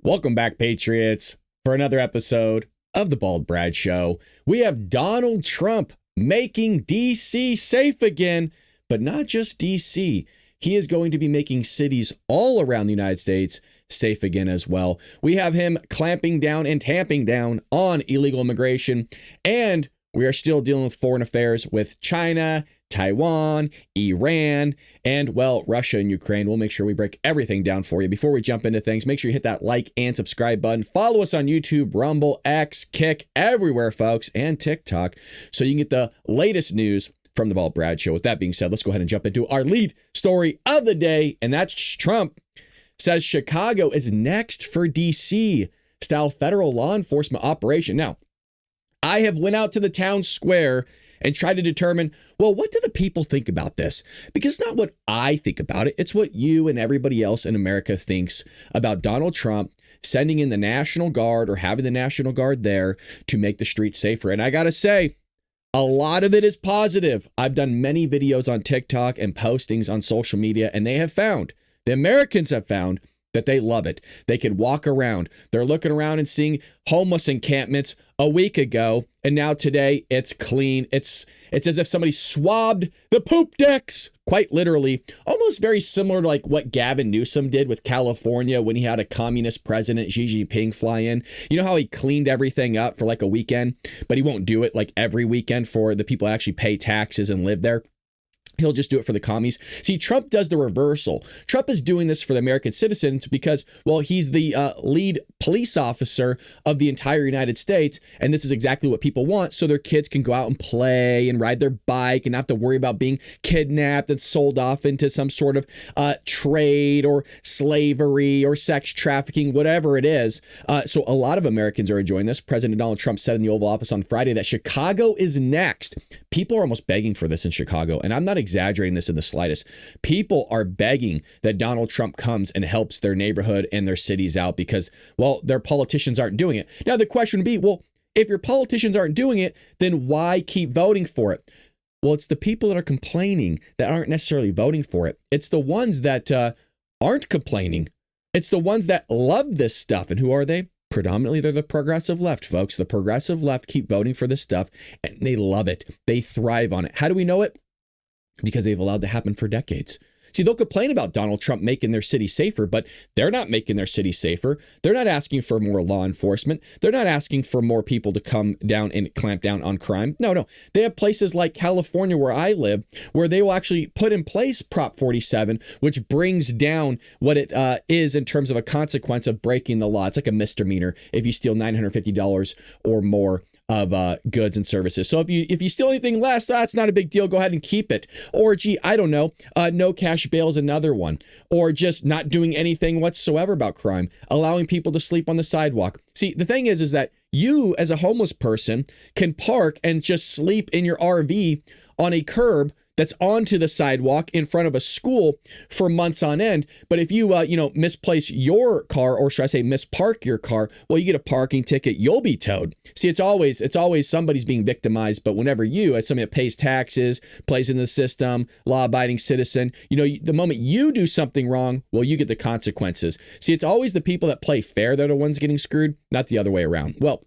Welcome back, Patriots, for another episode of the Bald Brad Show. We have Donald Trump making D.C. safe again, but not just D.C. He is going to be making cities all around the United States safe again as well. We have him clamping down and tamping down on illegal immigration, and we are still dealing with foreign affairs with China, Taiwan, Iran, and, well, Russia and Ukraine. We'll make sure we break everything down for you. Before we jump into things, make sure you hit that like and subscribe button. Follow us on YouTube, Rumble, X, Kick, everywhere, folks, and TikTok, so you can get the latest news from the Bald Brad Show. With that being said, let's go ahead and jump into our lead story of the day, and that's Trump says Chicago is next for D.C. style federal law enforcement operation. Now, I have went out to the town square and tried to determine, well, what do the people think about this? Because it's not what I think about it. It's what you and everybody else in America thinks about Donald Trump sending in the National Guard or having the National Guard there to make the streets safer. And I got to say, a lot of it is positive. I've done many videos on TikTok and postings on social media, and the Americans have found that they love it. They can walk around. They're looking around and seeing homeless encampments a week ago, and now today it's clean. It's as if somebody swabbed the poop decks, quite literally, almost very similar to like what Gavin Newsom did with California when he had a communist president, Xi Jinping, fly in. You know how he cleaned everything up for like a weekend, but he won't do it like every weekend for the people who actually pay taxes and live there. He'll just do it for the commies. See, Trump does the reversal. Trump is doing this for the American citizens because, well, he's the lead police officer of the entire United States. And this is exactly what people want. So their kids can go out and play and ride their bike and not have to worry about being kidnapped and sold off into some sort of trade or slavery or sex trafficking, whatever it is. So a lot of Americans are enjoying this. President Donald Trump said in the Oval Office on Friday that Chicago is next. People are almost begging for this in Chicago. And I'm not exaggerating this in the slightest. People are begging that Donald Trump comes and helps their neighborhood and their cities out because, well, their politicians aren't doing it. Now, the question would be, well, if your politicians aren't doing it, then why keep voting for it? Well, it's the people that are complaining that aren't necessarily voting for it. It's the ones that aren't complaining. It's the ones that love this stuff. And who are they? Predominantly, they're the progressive left, folks. The progressive left keep voting for this stuff, and they love it. They thrive on it. How do we know it? Because they've allowed it to happen for decades. See, they'll complain about Donald Trump making their city safer, but they're not making their city safer. They're not asking for more law enforcement. They're not asking for more people to come down and clamp down on crime. No. They have places like California, where I live, where they will actually put in place Prop 47, which brings down what it is in terms of a consequence of breaking the law. It's like a misdemeanor if you steal $950 or more of goods and services. So if you steal anything less, that's not a big deal. Go ahead and keep it. Or, gee, I don't know, no cash bail is another one. Or just not doing anything whatsoever about crime, allowing people to sleep on the sidewalk. See, the thing is that you as a homeless person can park and just sleep in your RV on a curb that's onto the sidewalk in front of a school for months on end. But if you, misplace your car, or should I say mispark your car, well, you get a parking ticket, you'll be towed. See, it's always somebody's being victimized. But whenever you, as somebody that pays taxes, plays in the system, law-abiding citizen, the moment you do something wrong, well, you get the consequences. See, it's always the people that play fair that are the ones getting screwed, not the other way around. Well,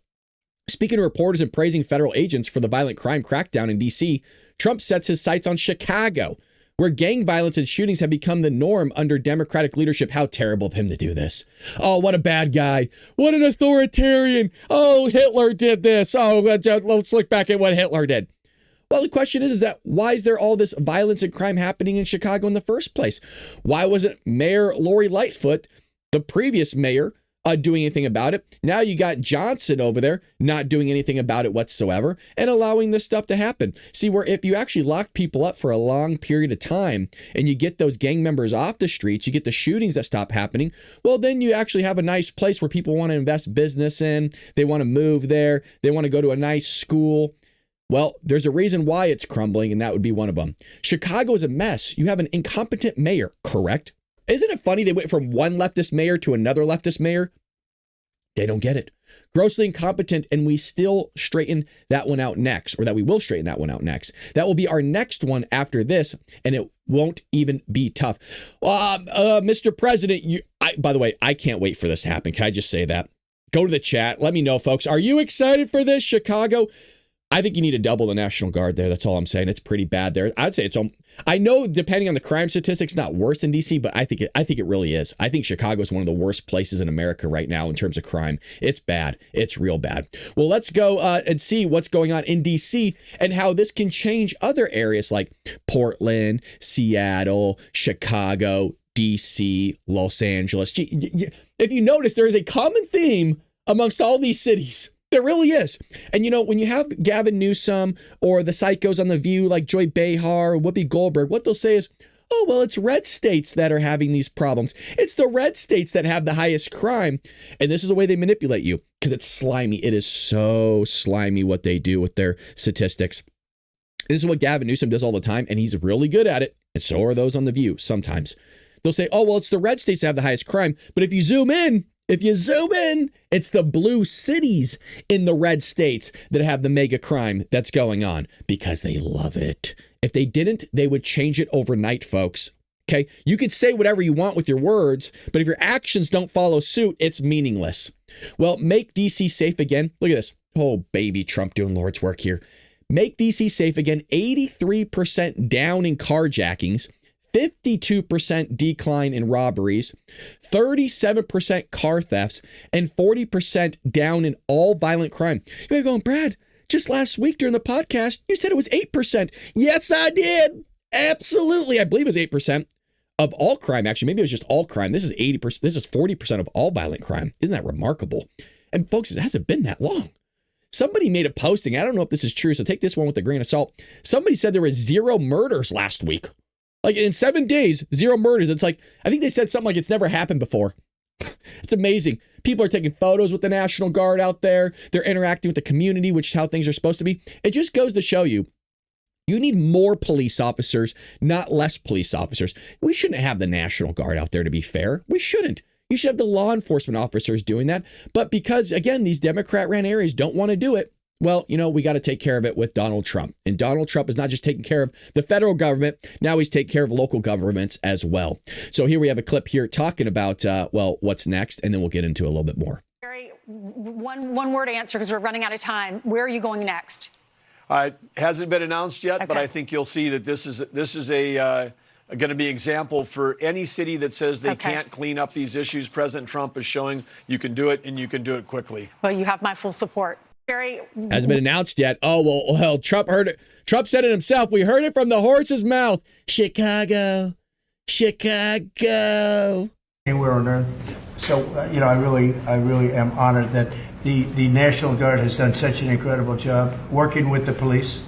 speaking to reporters and praising federal agents for the violent crime crackdown in D.C., Trump sets his sights on Chicago, where gang violence and shootings have become the norm under Democratic leadership. How terrible of him to do this. Oh, what a bad guy. What an authoritarian. Oh, Hitler did this. Oh, let's look back at what Hitler did. Well, the question is that why is there all this violence and crime happening in Chicago in the first place? Why wasn't Mayor Lori Lightfoot, the previous mayor, doing anything about it? Now you got Johnson over there not doing anything about it whatsoever and allowing this stuff to happen. See, where if you actually lock people up for a long period of time and you get those gang members off the streets, you get the shootings that stop happening, well, then you actually have a nice place where people want to invest business in. They want to move there. They want to go to a nice school. Well, there's a reason why it's crumbling, and that would be one of them. Chicago is a mess. You have an incompetent mayor, correct? Isn't it funny they went from one leftist mayor to another leftist mayor? They don't get it. Grossly incompetent, and we still straighten that one out next, or that we will straighten that one out next. That will be our next one after this, and it won't even be tough. Mr. President, by the way, I can't wait for this to happen. Can I just say that? Go to the chat. Let me know, folks. Are you excited for this, Chicago? I think you need to double the National Guard there. That's all I'm saying. It's pretty bad there. I'd say I know depending on the crime statistics, not worse than DC, but I think it really is. I think Chicago is one of the worst places in America right now in terms of crime. It's bad. It's real bad. Well, let's go and see what's going on in DC and how this can change other areas like Portland, Seattle, Chicago, DC, Los Angeles. If you notice, there is a common theme amongst all these cities. There really is. And, when you have Gavin Newsom or the psychos on The View like Joy Behar or Whoopi Goldberg, what they'll say is, oh, well, it's red states that are having these problems. It's the red states that have the highest crime. And this is the way they manipulate you because it's slimy. It is so slimy what they do with their statistics. This is what Gavin Newsom does all the time, and he's really good at it. And so are those on The View sometimes. They'll say, oh, well, it's the red states that have the highest crime. But if you zoom in, it's the blue cities in the red states that have the mega crime that's going on because they love it. If they didn't, they would change it overnight, folks. Okay, you could say whatever you want with your words, but if your actions don't follow suit, it's meaningless. Well, make DC safe again. Look at this. Oh, baby Trump doing Lord's work here. Make DC safe again. 83% down in carjackings. 52% decline in robberies, 37% car thefts, and 40% down in all violent crime. You may be going, Brad, just last week during the podcast, you said it was 8%. Yes, I did. Absolutely. I believe it was 8% of all crime. Actually, maybe it was just all crime. This is 80%. This is 40% of all violent crime. Isn't that remarkable? And folks, it hasn't been that long. Somebody made a posting. I don't know if this is true, so take this one with a grain of salt. Somebody said there were 0 murders last week. Like in 7 days, 0 murders. It's like, I think they said something like it's never happened before. It's amazing. People are taking photos with the National Guard out there. They're interacting with the community, which is how things are supposed to be. It just goes to show you, you need more police officers, not less police officers. We shouldn't have the National Guard out there, to be fair. We shouldn't. You should have the law enforcement officers doing that. But because, again, these Democrat-ran areas don't want to do it, well, we got to take care of it with Donald Trump. And Donald Trump is not just taking care of the federal government. Now he's taking care of local governments as well. So here we have a clip here talking about, what's next, and then we'll get into a little bit more. Barry, one word answer because we're running out of time. Where are you going next? It hasn't been announced yet, okay. But I think you'll see that this is going to be an example for any city that says they can't clean up these issues. President Trump is showing you can do it, and you can do it quickly. Well, you have my full support. Barry, hasn't been announced yet. Oh, well, Trump heard it. Trump said it himself. We heard it from the horse's mouth. Chicago. Anywhere on earth. So, I really am honored that the National Guard has done such an incredible job working with the police.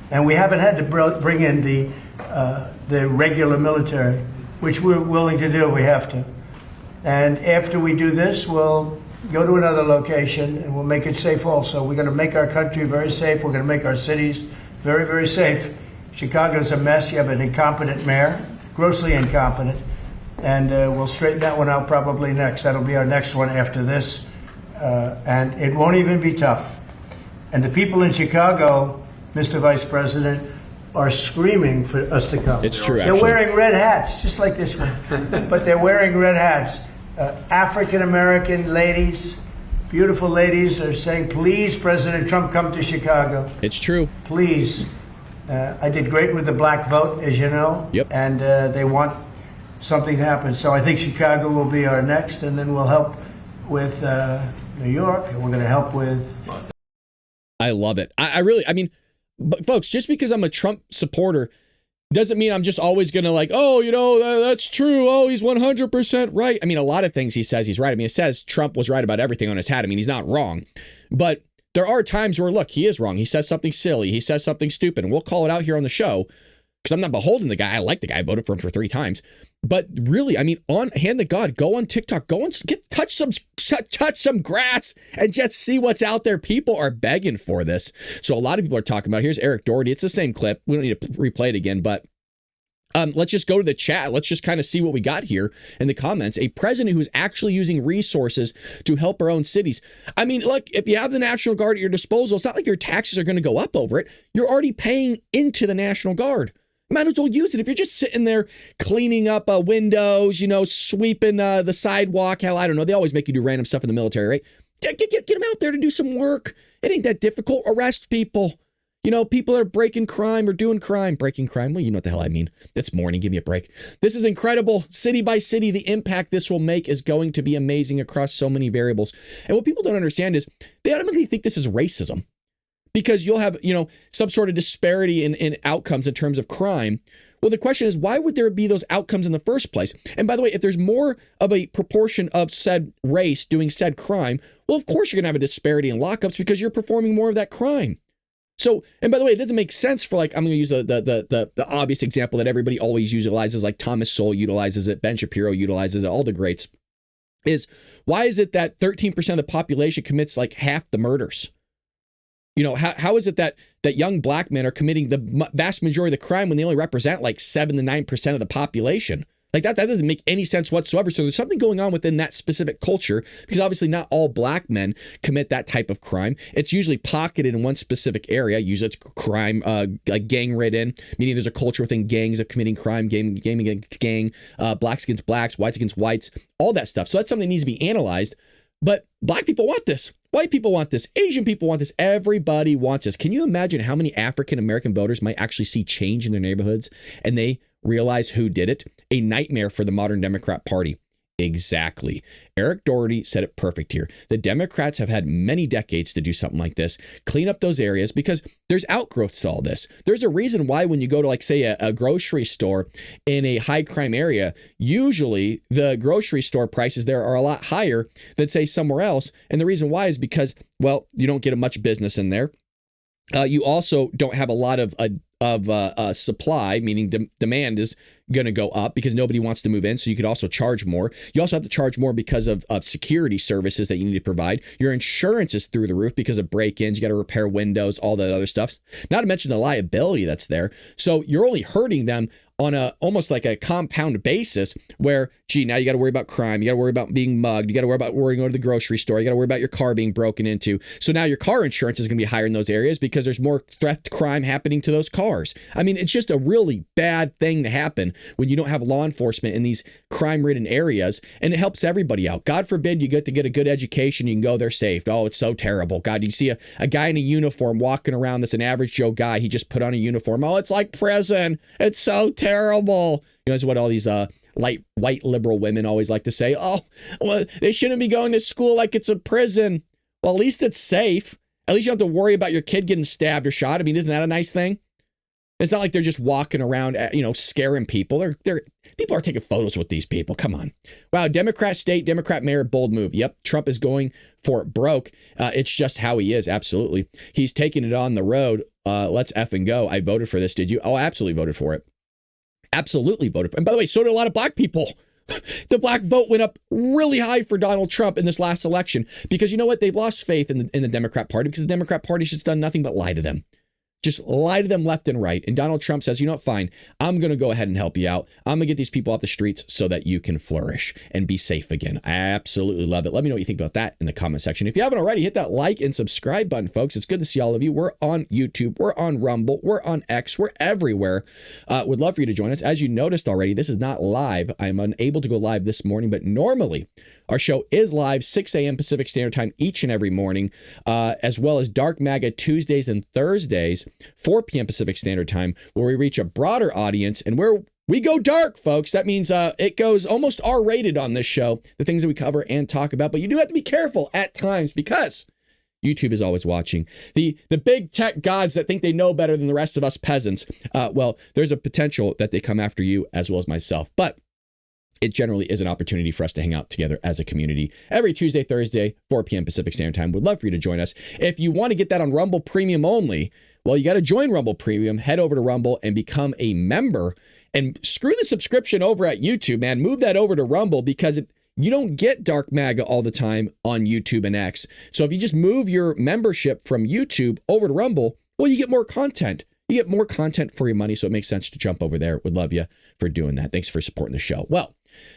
And we haven't had to bring in the regular military, which we're willing to do if we have to. And after we do this, we'll go to another location and we'll make it safe also. We're going to make our country very safe. We're going to make our cities very, very safe. Chicago's a mess. You have an incompetent mayor, grossly incompetent. And we'll straighten that one out probably next. That'll be our next one after this. And it won't even be tough. And the people in Chicago, Mr. Vice President, are screaming for us to come. It's true, They're wearing red hats, just like this one. But they're wearing red hats. African-American ladies, beautiful ladies, are saying, please, President Trump, come to Chicago. It's true. Please. I did great with the black vote, as you know. Yep. And they want something to happen. So I think Chicago will be our next, and then we'll help with New York, and we're going to help with... I love it. But folks, just because I'm a Trump supporter doesn't mean I'm just always going to that's true. Oh, he's 100% right. I mean, a lot of things he says he's right. I mean, it says Trump was right about everything on his hat. I mean, he's not wrong. But there are times where, look, he is wrong. He says something silly. He says something stupid. And we'll call it out here on the show because I'm not beholden to the guy. I like the guy. I voted for him for 3 times. But really, I mean, on hand to God, go on TikTok, touch some grass and just see what's out there. People are begging for this. So a lot of people are talking about, here's Eric Doherty. It's the same clip. We don't need to replay it again, but Let's just go to the chat. Let's just kind of see what we got here in the comments. A president who's actually using resources to help our own cities. I mean, look, if you have the National Guard at your disposal, it's not like your taxes are going to go up over it. You're already paying into the National Guard. Might as well use it. If you're just sitting there cleaning up windows, sweeping the sidewalk. Hell, I don't know. They always make you do random stuff in the military, right? Get them out there to do some work. It ain't that difficult. Arrest people. People are breaking crime or doing crime. Breaking crime. Well, you know what the hell I mean. It's morning. Give me a break. This is incredible. City by city, the impact this will make is going to be amazing across so many variables. And what people don't understand is they automatically think this is racism because you'll have, some sort of disparity in outcomes in terms of crime. Well, the question is, why would there be those outcomes in the first place? And by the way, if there's more of a proportion of said race doing said crime, well, of course you're going to have a disparity in lockups because you're performing more of that crime. So, and by the way, it doesn't make sense for I'm going to use the obvious example that everybody always utilizes, like Thomas Sowell utilizes it, Ben Shapiro utilizes it, all the greats, is why is it that 13% of the population commits like half the murders? How is it that young black men are committing the vast majority of the crime when they only represent like 7 to 9% of the population? Like that doesn't make any sense whatsoever. So there's something going on within that specific culture because obviously not all black men commit that type of crime. It's usually pocketed in one specific area. Usually it's crime, like gang ridden, meaning there's a culture within gangs of committing crime, gang against gang, blacks against blacks, whites against whites, all that stuff. So that's something that needs to be analyzed. But black people want this. White people want this. Asian people want this. Everybody wants this. Can you imagine how many African American voters might actually see change in their neighborhoods and they realize who did it? A nightmare for the modern Democrat Party. Exactly. Eric Doherty said it perfect here. The Democrats have had many decades to do something like this, clean up those areas because there's outgrowths to all this. There's a reason why when you go to like say a grocery store in a high crime area, usually the grocery store prices there are a lot higher than say somewhere else. And the reason why is because, well, you don't get much business in there. You also don't have a lot of supply, meaning demand is going to go up because nobody wants to move in. So you could also charge more. You also have to charge more because of security services that you need to provide. Your insurance is through the roof because of break-ins. You got to repair windows, all that other stuff. Not to mention the liability that's there. So you're only hurting them on almost like a compound basis where, now you got to worry about crime. You got to worry about being mugged. You got to worry about going to the grocery store. You got to worry about your car being broken into. So now your car insurance is going to be higher in those areas because there's more theft crime happening to those cars. I mean, it's just a really bad thing to happen when you don't have law enforcement in these crime-ridden areas, and it helps everybody out. God forbid you get to get a good education, you can go there safe. Oh, it's so terrible. God, you see a guy in a uniform walking around that's an average Joe guy. He just put on a uniform. Oh, it's like prison. It's so terrible. That's what all these white liberal women always like to say. Oh, well, they shouldn't be going to school like it's a prison. Well, at least it's safe. At least you don't have to worry about your kid getting stabbed or shot. I mean, isn't that a nice thing? It's not like they're just walking around, scaring people. People are taking photos with these people. Come on. Wow. Democrat state, Democrat mayor, bold move. Yep. Trump is going for it broke. It's just how he is. Absolutely. He's taking it on the road. Let's effing go. I voted for this. Did you? Oh, I absolutely voted for it. Absolutely voted for it. And by the way, so did a lot of black people. The black vote went up really high for Donald Trump in this last election because you know what? They've lost faith in the Democrat Party because the Democrat Party's just done nothing but lie to them. Just lie to them left and right. And Donald Trump says, you know what, fine, I'm going to go ahead and help you out. I'm going to get these people off the streets so that you can flourish and be safe again. I absolutely love it. Let me know what you think about that in the comment section. If you haven't already, hit that like and subscribe button, folks. It's good to see all of you. We're on YouTube. We're on Rumble. We're on X. We're everywhere. Would love for you to join us. As you noticed already, this is not live. I'm unable to go live this morning, but normally our show is live 6 a.m. Pacific Standard Time each and every morning, as well as Dark MAGA Tuesdays and Thursdays, 4 p.m. Pacific Standard Time, where we reach a broader audience and where we go dark, folks. That means it goes almost R-rated on this show, the things that we cover and talk about. But you do have to be careful at times because YouTube is always watching. The big tech gods that think they know better than the rest of us peasants, well, there's a potential that they come after you as well as myself. But it generally is an opportunity for us to hang out together as a community every Tuesday, Thursday, 4 p.m. Pacific Standard Time. Would love for you to join us. If you want to get that on Rumble Premium only, well, you got to join Rumble Premium. Head over to Rumble and become a member. And screw the subscription over at YouTube, man. Move that over to Rumble because you don't get Dark MAGA all the time on YouTube and X. So if you just move your membership from YouTube over to Rumble, well, you get more content. You get more content for your money, so it makes sense to jump over there. Would love you for doing that. Thanks for supporting the show. Well,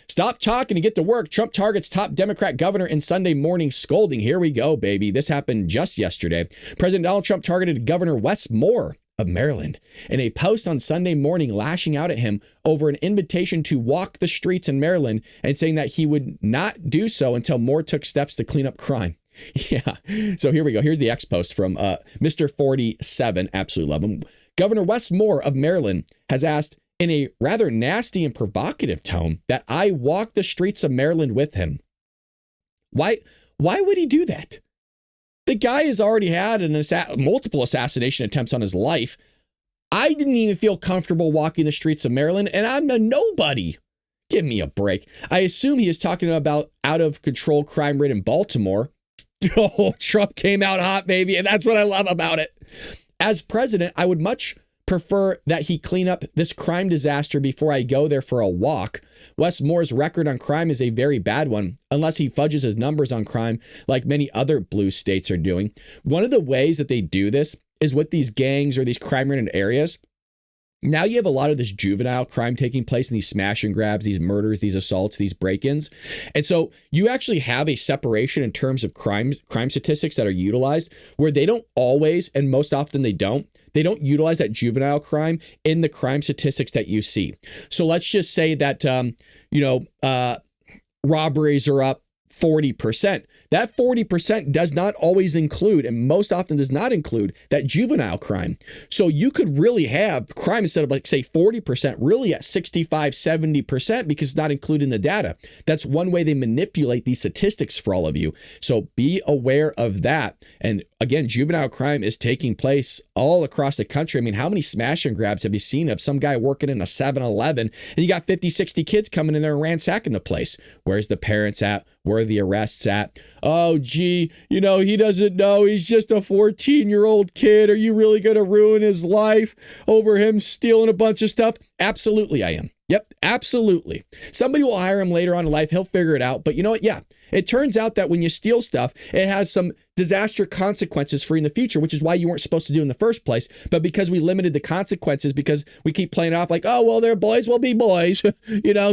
stop talking and get to work. Trump targets top Democrat governor in Sunday morning scolding. Here we go, baby. This happened just yesterday. President Donald Trump targeted Governor Wes Moore of Maryland in a post on Sunday morning, lashing out at him over an invitation to walk the streets in Maryland and saying that he would not do so until Moore took steps to clean up crime. Yeah. So here we go. Here's the X post from Mr. 47. Absolutely love him. Governor Wes Moore of Maryland has asked in a rather nasty and provocative tone that I walk the streets of Maryland with him. Why would he do that? The guy has already had multiple assassination attempts on his life. I didn't even feel comfortable walking the streets of Maryland, and I'm a nobody. Give me a break. I assume he is talking about out of control crime rate in Baltimore. Oh, Trump came out hot, baby, and that's what I love about it. As president, I would much prefer that he clean up this crime disaster before I go there for a walk. Wes Moore's record on crime is a very bad one, unless he fudges his numbers on crime like many other blue states are doing. One of the ways that they do this is with these gangs or these crime-ridden areas. Now you have a lot of this juvenile crime taking place in these smash and grabs, these murders, these assaults, these break-ins. And so you actually have a separation in terms of crime statistics that are utilized where they don't always, and most often they don't utilize that juvenile crime in the crime statistics that you see. So let's just say that, robberies are up 40%. That 40% does not always include, and most often does not include, that juvenile crime. So you could really have crime instead of like say 40%, really at 65, 70% because it's not included in the data. That's one way they manipulate these statistics for all of you. So be aware of that. And again, juvenile crime is taking place all across the country. I mean, how many smash and grabs have you seen of some guy working in a 7-Eleven and you got 50, 60 kids coming in there and ransacking the place? Where's the parents at? Where are the arrests at? Oh, gee, he doesn't know. He's just a 14-year-old kid. Are you really going to ruin his life over him stealing a bunch of stuff? Absolutely, I am. Yep, absolutely. Somebody will hire him later on in life. He'll figure it out. But you know what? Yeah, it turns out that when you steal stuff, it has some disaster consequences for you in the future, which is why you weren't supposed to do in the first place. But because we limited the consequences, because we keep playing it off like, oh, well, their boys will be boys.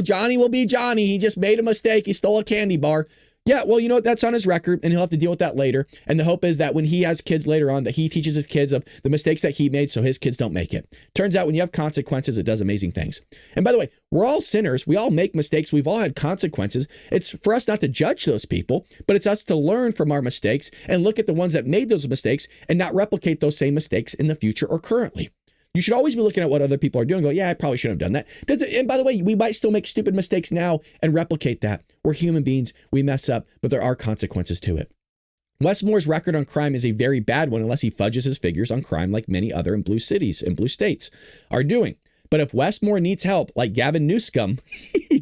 Johnny will be Johnny. He just made a mistake. He stole a candy bar. Yeah, well, that's on his record, and he'll have to deal with that later. And the hope is that when he has kids later on, that he teaches his kids of the mistakes that he made so his kids don't make it. Turns out when you have consequences, it does amazing things. And by the way, we're all sinners. We all make mistakes. We've all had consequences. It's for us not to judge those people, but it's us to learn from our mistakes and look at the ones that made those mistakes and not replicate those same mistakes in the future or currently. You should always be looking at what other people are doing. Go, yeah, I probably shouldn't have done that. And by the way, we might still make stupid mistakes now and replicate that. We're human beings. We mess up, but there are consequences to it. Wes Moore's record on crime is a very bad one unless he fudges his figures on crime like many other in blue cities and blue states are doing. But if Wes Moore needs help, like Gavin Newsom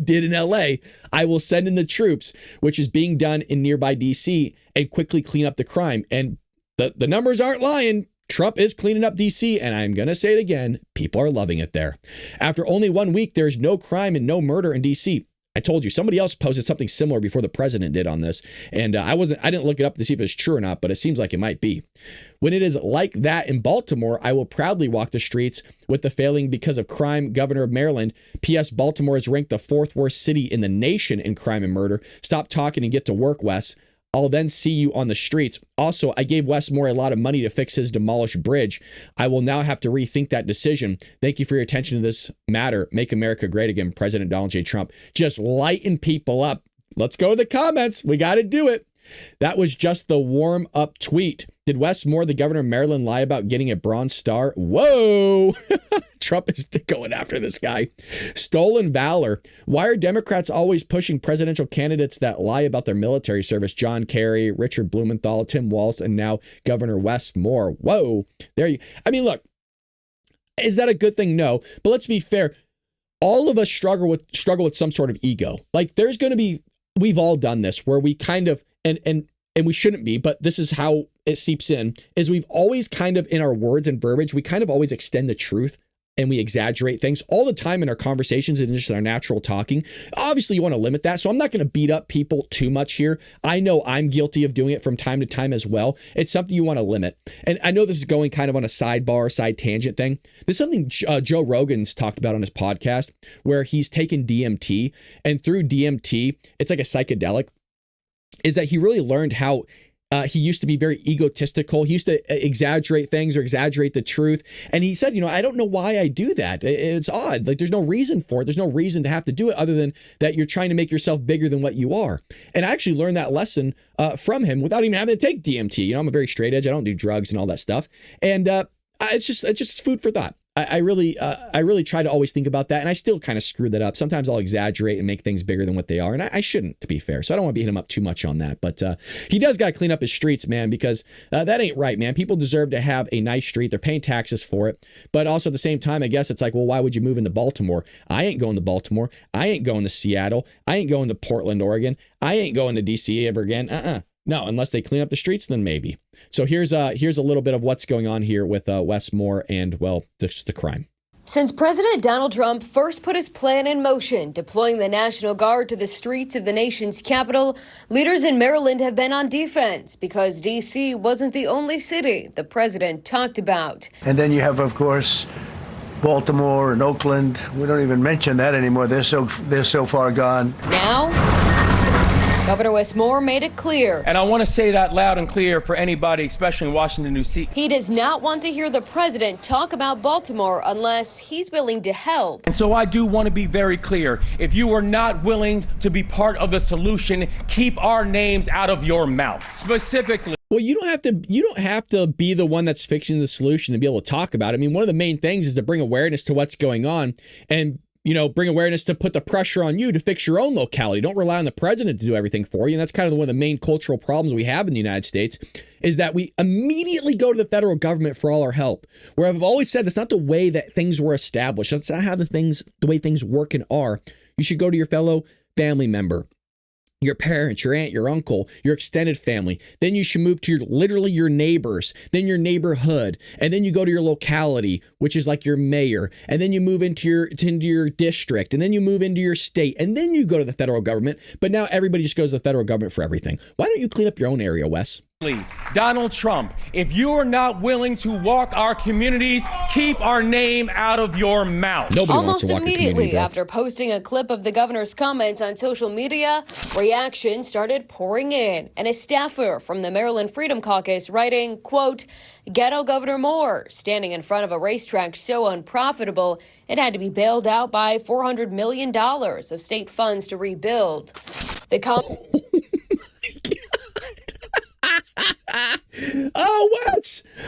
did in LA, I will send in the troops, which is being done in nearby DC, and quickly clean up the crime. And the numbers aren't lying. Trump is cleaning up DC, and I'm going to say it again, people are loving it there. After only 1 week, there's no crime and no murder in DC. I told you, somebody else posted something similar before the president did on this, and I didn't look it up to see if it's true or not, but it seems like it might be. When it is like that in Baltimore, I will proudly walk the streets with the failing because of crime governor of Maryland. P.S. Baltimore is ranked the 4th worst city in the nation in crime and murder. Stop talking and get to work, Wes. I'll then see you on the streets. Also, I gave Wes Moore a lot of money to fix his demolished bridge. I will now have to rethink that decision. Thank you for your attention to this matter. Make America great again, President Donald J. Trump. Just lighten people up. Let's go to the comments. We got to do it. That was just the warm-up tweet. Did Wes Moore, the governor of Maryland, lie about getting a Bronze Star? Whoa! Trump is going after this guy. Stolen valor. Why are Democrats always pushing presidential candidates that lie about their military service? John Kerry, Richard Blumenthal, Tim Walz, and now Governor Wes Moore. Whoa. Look, is that a good thing? No. But let's be fair. All of us struggle with some sort of ego. Like there's going to be, we've all done this where we kind of, and we shouldn't be, but this is how it seeps in, is we've always kind of in our words and verbiage, we kind of always extend the truth and we exaggerate things all the time in our conversations and just in our natural talking. Obviously, you want to limit that. So I'm not going to beat up people too much here. I know I'm guilty of doing it from time to time as well. It's something you want to limit. And I know this is going kind of on a side tangent thing. This is something Joe Rogan's talked about on his podcast, where he's taken DMT, and through DMT, it's like a psychedelic, is that he really learned how he used to be very egotistical. He used to exaggerate things or exaggerate the truth. And he said, I don't know why I do that. It's odd. Like, there's no reason for it. There's no reason to have to do it other than that you're trying to make yourself bigger than what you are. And I actually learned that lesson from him without even having to take DMT. I'm a very straight edge. I don't do drugs and all that stuff. And it's just food for thought. I really try to always think about that, and I still kind of screw that up. Sometimes I'll exaggerate and make things bigger than what they are, and I shouldn't, to be fair. So I don't want to beat him up too much on that. But he does got to clean up his streets, man, because that ain't right, man. People deserve to have a nice street. They're paying taxes for it. But also at the same time, I guess it's like, well, why would you move into Baltimore? I ain't going to Baltimore. I ain't going to Seattle. I ain't going to Portland, Oregon. I ain't going to D.C. ever again. No, unless they clean up the streets, then maybe. So here's a little bit of what's going on here with Wes Moore and, well, the crime. Since President Donald Trump first put his plan in motion, deploying the National Guard to the streets of the nation's capital, leaders in Maryland have been on defense because D.C. wasn't the only city the president talked about. And then you have, of course, Baltimore and Oakland. We don't even mention that anymore. They're so far gone. Now, Governor Wes Moore made it clear. And I want to say that loud and clear for anybody, especially in Washington, D.C. He does not want to hear the president talk about Baltimore unless he's willing to help. And so I do want to be very clear. If you are not willing to be part of the solution, keep our names out of your mouth. Specifically. Well, you don't have to be the one that's fixing the solution to be able to talk about it. I mean, one of the main things is to bring awareness to what's going on and bring awareness to put the pressure on you to fix your own locality. Don't rely on the president to do everything for you. And that's kind of one of the main cultural problems we have in the United States, is that we immediately go to the federal government for all our help. Where I've always said that's not the way that things were established. That's not how the way things work and are. You should go to your fellow family member, your parents, your aunt, your uncle, your extended family. Then you should move to your neighbors, then your neighborhood, and then you go to your locality, which is like your mayor, and then you move into your district, and then you move into your state, and then you go to the federal government. But now everybody just goes to the federal government for everything. Why don't you clean up your own area, Wes? Donald Trump, if you are not willing to walk our communities, keep our name out of your mouth. Nobody Almost wants to walk immediately after posting a clip of the governor's comments on social media, reaction started pouring in. And a staffer from the Maryland Freedom Caucus writing, quote, "Ghetto Governor Moore, standing in front of a racetrack so unprofitable, it had to be bailed out by $400 million of state funds to rebuild."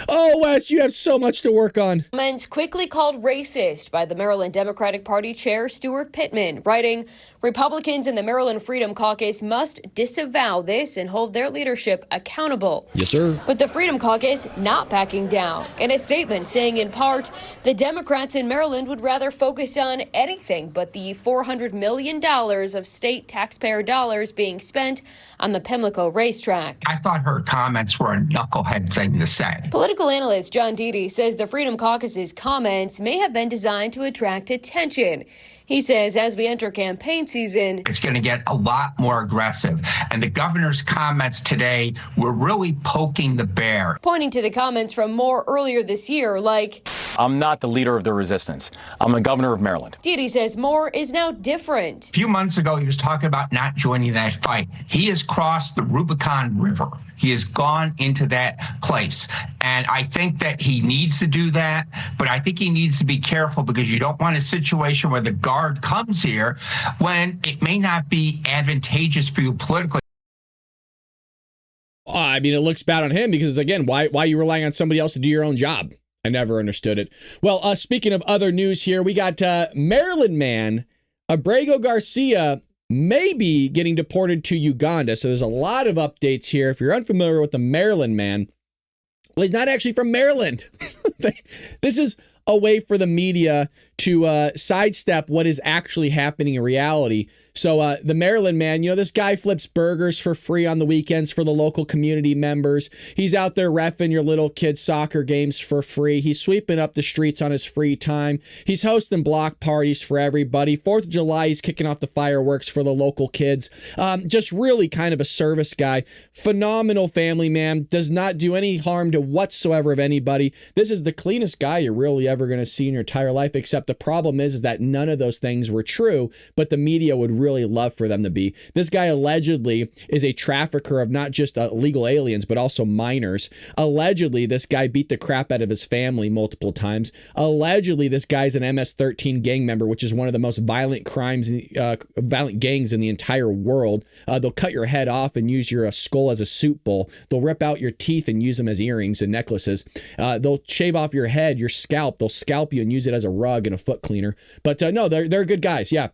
Oh, Wes, you have so much to work on. Comments quickly called racist by the Maryland Democratic Party Chair Stuart Pittman, writing, "Republicans in the Maryland Freedom Caucus must disavow this and hold their leadership accountable." Yes, sir. But the Freedom Caucus not backing down, in a statement saying in part, the Democrats in Maryland would rather focus on anything but the $400 million of state taxpayer dollars being spent on the Pimlico racetrack. I thought her comments were a knucklehead thing to say. Political analyst John Deedy says the Freedom Caucus's comments may have been designed to attract attention. He says as we enter campaign season, it's going to get a lot more aggressive. And the governor's comments today were really poking the bear. Pointing to the comments from Moore earlier this year, like, I'm not the leader of the resistance. I'm the governor of Maryland. Deedy says Moore is now different. A few months ago, he was talking about not joining that fight. He has crossed the Rubicon River. He has gone into that place. And I think that he needs to do that, but I think he needs to be careful because you don't want a situation where the guard comes here when it may not be advantageous for you politically. I mean, it looks bad on him because, again, why are you relying on somebody else to do your own job? I never understood it. Well, speaking of other news here, we got Maryland man Abrego Garcia may be getting deported to Uganda. So there's a lot of updates here. If you're unfamiliar with the Maryland man, well, he's not actually from Maryland. This is a way for the media to sidestep what is actually happening in reality. So the Maryland man, this guy flips burgers for free on the weekends for the local community members. He's out there reffing your little kids' soccer games for free. He's sweeping up the streets on his free time. He's hosting block parties for everybody. 4th of July, he's kicking off the fireworks for the local kids. Just really kind of a service guy. Phenomenal family man. Does not do any harm to whatsoever of anybody. This is the cleanest guy you're really ever going to see in your entire life, except the problem is that none of those things were true, but the media would really love for them to be. This guy allegedly is a trafficker of not just illegal aliens, but also minors. Allegedly, this guy beat the crap out of his family multiple times. Allegedly, this guy's an MS-13 gang member, which is one of the most violent violent gangs in the entire world. They'll cut your head off and use your skull as a soup bowl. They'll rip out your teeth and use them as earrings and necklaces. They'll shave off your head, your scalp. They'll scalp you and use it as a rug and a foot cleaner. But no, they're good guys. Yeah.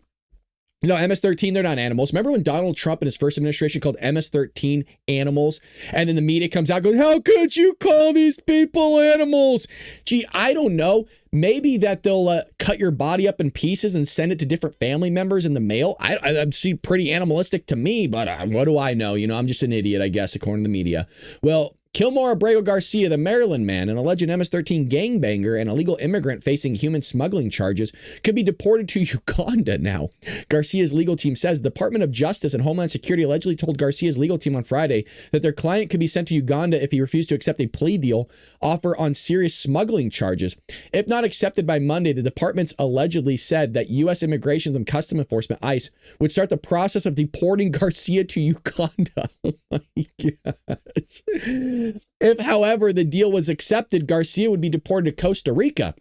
MS-13, they're not animals. Remember when Donald Trump in his first administration called MS-13 animals? And then the media comes out going, how could you call these people animals? Gee, I don't know. Maybe that they'll cut your body up in pieces and send it to different family members in the mail. I seem pretty animalistic to me, but what do I know? I'm just an idiot, I guess, according to the media. Well, Kilmore Abrego Garcia, the Maryland man, an alleged MS-13 gangbanger and illegal immigrant facing human smuggling charges, could be deported to Uganda now. Garcia's legal team says the Department of Justice and Homeland Security allegedly told Garcia's legal team on Friday that their client could be sent to Uganda if he refused to accept a plea deal offer on serious smuggling charges. If not accepted by Monday, the departments allegedly said that U.S. Immigration and Customs Enforcement, ICE, would start the process of deporting Garcia to Uganda. Oh my gosh. If, however, the deal was accepted, Garcia would be deported to Costa Rica.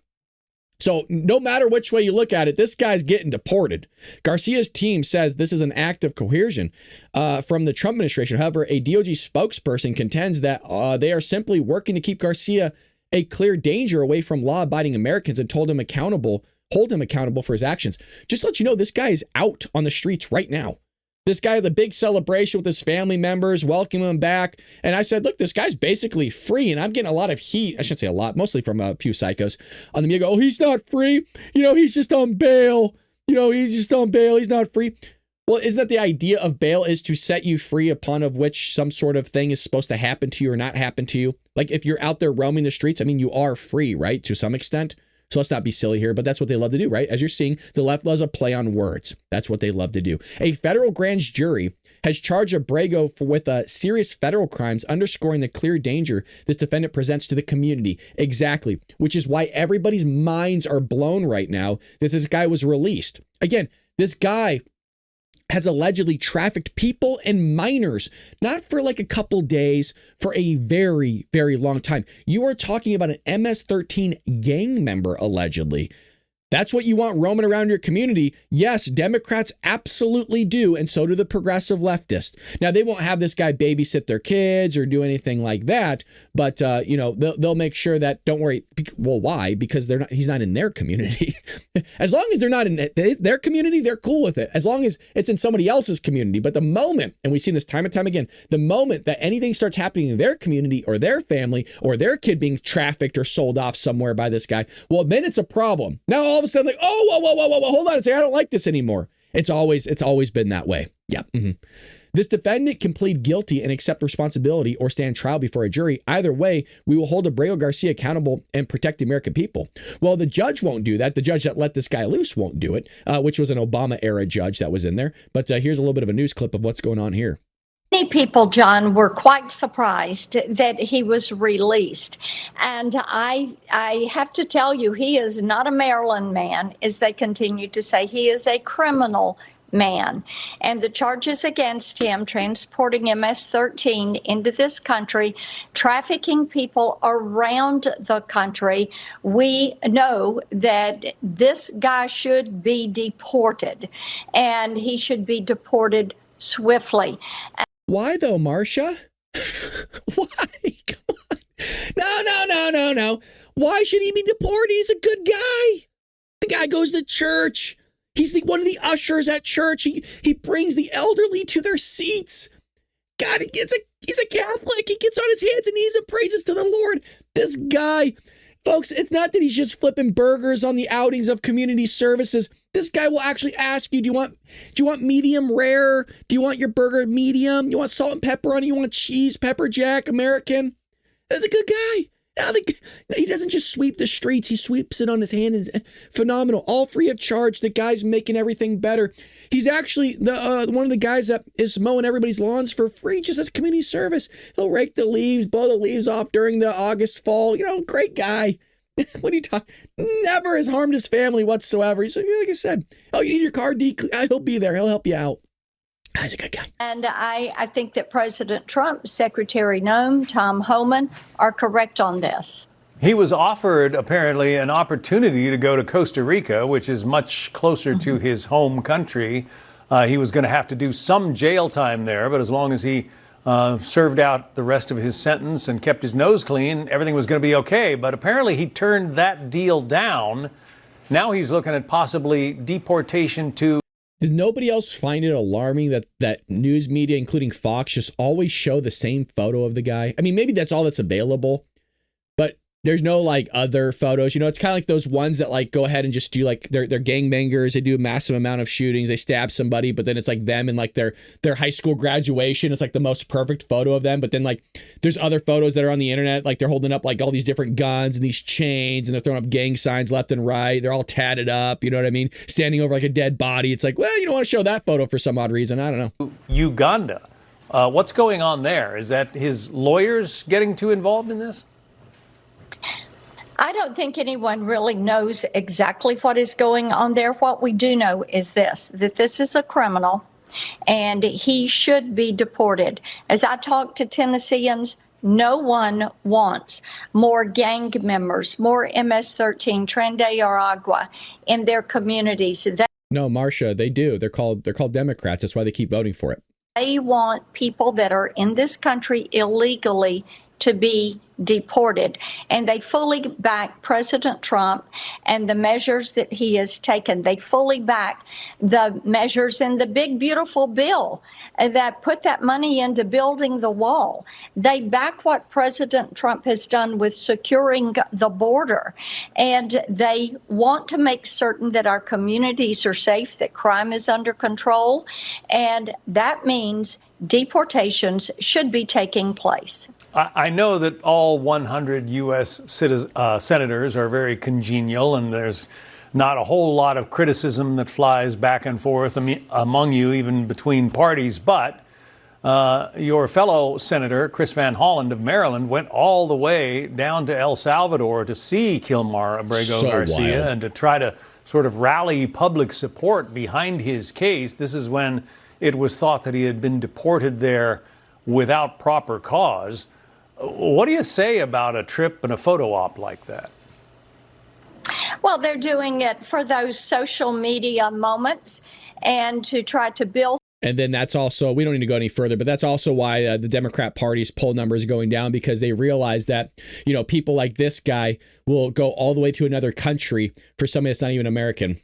So no matter which way you look at it, this guy's getting deported. Garcia's team says this is an act of coercion from the Trump administration. However, a DOJ spokesperson contends that they are simply working to keep Garcia a clear danger away from law-abiding Americans and hold him accountable for his actions. Just to let you know, this guy is out on the streets right now. This guy had the big celebration with his family members, welcoming him back. And I said, look, this guy's basically free. And I'm getting a lot of heat. I shouldn't say a lot, mostly from a few psychos on the media. Oh, he's not free. He's just on bail. He's just on bail. He's not free. Well, isn't that the idea of bail, is to set you free upon of which some sort of thing is supposed to happen to you or not happen to you? Like if you're out there roaming the streets, you are free, right? To some extent. So let's not be silly here, but that's what they love to do, right? As you're seeing, the left loves a play on words. That's what they love to do. A federal grand jury has charged Abrego with serious federal crimes, underscoring the clear danger this defendant presents to the community. Exactly, which is why everybody's minds are blown right now that this guy was released. Again, this guy has allegedly trafficked people and minors, not for like a couple days, for a very, very long time. You are talking about an MS-13 gang member, allegedly. That's what you want roaming around your community. Yes, Democrats absolutely do, and so do the progressive leftists. Now, they won't have this guy babysit their kids or do anything like that, but they'll make sure that, don't worry. Well, why? Because he's not in their community. As long as they're not in their community, they're cool with it. As long as it's in somebody else's community. But the moment, and we've seen this time and time again, the moment that anything starts happening in their community or their family or their kid being trafficked or sold off somewhere by this guy, well, then it's a problem. Now, all of a sudden, like, oh, whoa, hold on a second, I don't like this anymore. It's always been that way. Yeah. Mm-hmm. This defendant can plead guilty and accept responsibility or stand trial before a jury. Either way, we will hold Abrego Garcia accountable and protect the American people. Well, the judge won't do that. The judge that let this guy loose won't do it, which was an Obama era judge that was in there. But here's a little bit of a news clip of what's going on here. Many people, John, were quite surprised that he was released. And I have to tell you, he is not a Maryland man, as they continue to say. He is a criminal man. And the charges against him, transporting MS-13 into this country, trafficking people around the country, we know that this guy should be deported. And he should be deported swiftly. Why though, Marcia? Why? Come on. No. Why should he be deported? He's a good guy. The guy goes to church. He's one of the ushers at church. He brings the elderly to their seats. God, he's a Catholic. He gets on his hands and knees and praises to the Lord. This guy, Folks, it's not that he's just flipping burgers on the outings of community services. This guy will actually ask you, do you want medium rare? Do you want your burger medium? You want salt and pepper on it? You want cheese, pepper jack, American? That's a good guy. He doesn't just sweep the streets. He sweeps it on his hand. It's phenomenal. All free of charge. The guy's making everything better. He's actually one of the guys that is mowing everybody's lawns for free, just as community service. He'll rake the leaves, blow the leaves off during the August fall. Great guy. What are you talking? Never has harmed his family whatsoever. He's like I said, oh, you need your car he'll be there. He'll help you out. He's a good guy. And I think that President Trump, Secretary Noem, Tom Homan are correct on this. He was offered, apparently, an opportunity to go to Costa Rica, which is much closer to his home country. He was going to have to do some jail time there, but as long as he served out the rest of his sentence and kept his nose clean, everything was going to be okay. But apparently he turned that deal down. Now he's looking at possibly deportation to... Does nobody else find it alarming that news media, including Fox, just always show the same photo of the guy? I mean, maybe that's all that's available, but there's no other photos. It's kind of like those ones that go ahead and just do they're gangbangers. They do a massive amount of shootings. They stab somebody, but then it's them and their high school graduation. It's the most perfect photo of them. But then there's other photos that are on the internet. They're holding up all these different guns and these chains and they're throwing up gang signs left and right. They're all tatted up. You know what I mean? Standing over a dead body. It's well, you don't want to show that photo for some odd reason. I don't know. Uganda. What's going on there? Is that his lawyers getting too involved in this? I don't think anyone really knows exactly what is going on there. What we do know is that this is a criminal and he should be deported. As I talk to Tennesseans, no one wants more gang members, more MS-13, Tren de Aragua in their communities. No, Marcia, they do. They're called Democrats. That's why they keep voting for it. They want people that are in this country illegally to be deported. And they fully back President Trump and the measures that he has taken. They fully back the measures in the big, beautiful bill that put that money into building the wall. They back what President Trump has done with securing the border. And they want to make certain that our communities are safe, that crime is under control. And that means deportations should be taking place. I know that all 100 U.S. senators are very congenial, and there's not a whole lot of criticism that flies back and forth among you, even between parties. But your fellow senator, Chris Van Hollen of Maryland, went all the way down to El Salvador to see Kilmar Abrego Garcia wild. And to try to sort of rally public support behind his case. This is when it was thought that he had been deported there without proper cause. What do you say about a trip and a photo op like that? Well, they're doing it for those social media moments and to try to build. And then that's also, we don't need to go any further, but that's also why the Democrat Party's poll numbers are going down, because they realize that, people like this guy will go all the way to another country for somebody that's not even American.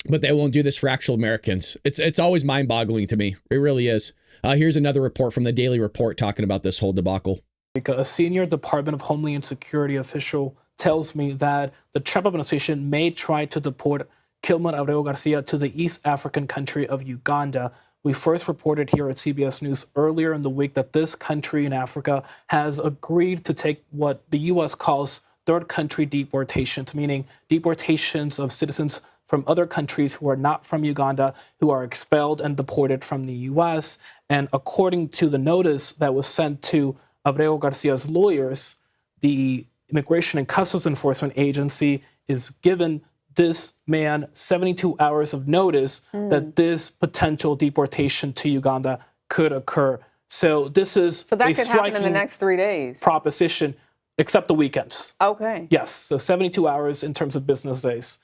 But they won't do this for actual Americans. It's always mind-boggling to me. It really is. Here's another report from the Daily Report talking about this whole debacle. A senior Department of Homeland Security official tells me that the Trump administration may try to deport Kilmar Abrego Garcia to the East African country of Uganda. We first reported here at CBS News earlier in the week that this country in Africa has agreed to take what the U.S. calls third country deportations, meaning deportations of citizens from other countries who are not from Uganda, who are expelled and deported from the U.S. And according to the notice that was sent to Abrego Garcia's lawyers, the Immigration and Customs Enforcement Agency is given this man 72 hours of notice that this potential deportation to Uganda could occur. So this is so that could happen in the next 3 days. Proposition, except the weekends. Okay. Yes, so 72 hours in terms of business days.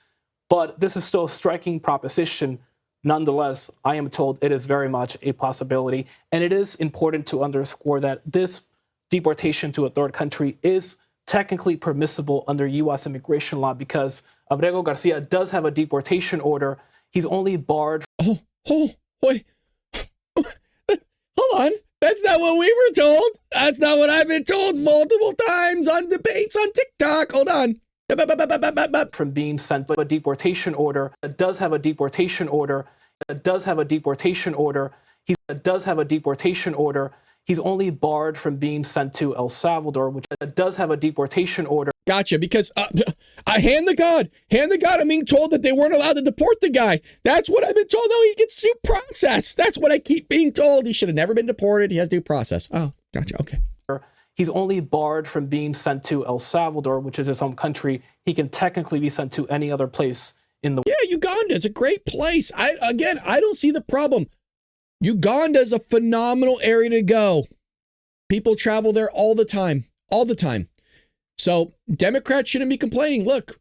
But this is still a striking proposition. Nonetheless, I am told it is very much a possibility. And it is important to underscore that this deportation to a third country is technically permissible under U.S. immigration law because Abrego Garcia does have a deportation order. He's only barred. Wait. Hold on. That's not what we were told. That's not what I've been told multiple times on debates on TikTok. Hold on. From being sent to a deportation order. It does have a deportation order. It does have a deportation order. It does have a deportation order. He's only barred from being sent to El Salvador, which does have a deportation order. Gotcha, because I hand the God. I'm being told that they weren't allowed to deport the guy. That's what I've been told. No, he gets due process. That's what I keep being told. He should have never been deported. He has due process. Oh, gotcha. Okay. He's only barred from being sent to El Salvador, which is his home country. He can technically be sent to any other place in the world. Yeah, Uganda is a great place. I don't see the problem. Uganda is a phenomenal area to go. People travel there all the time. So Democrats shouldn't be complaining. Look,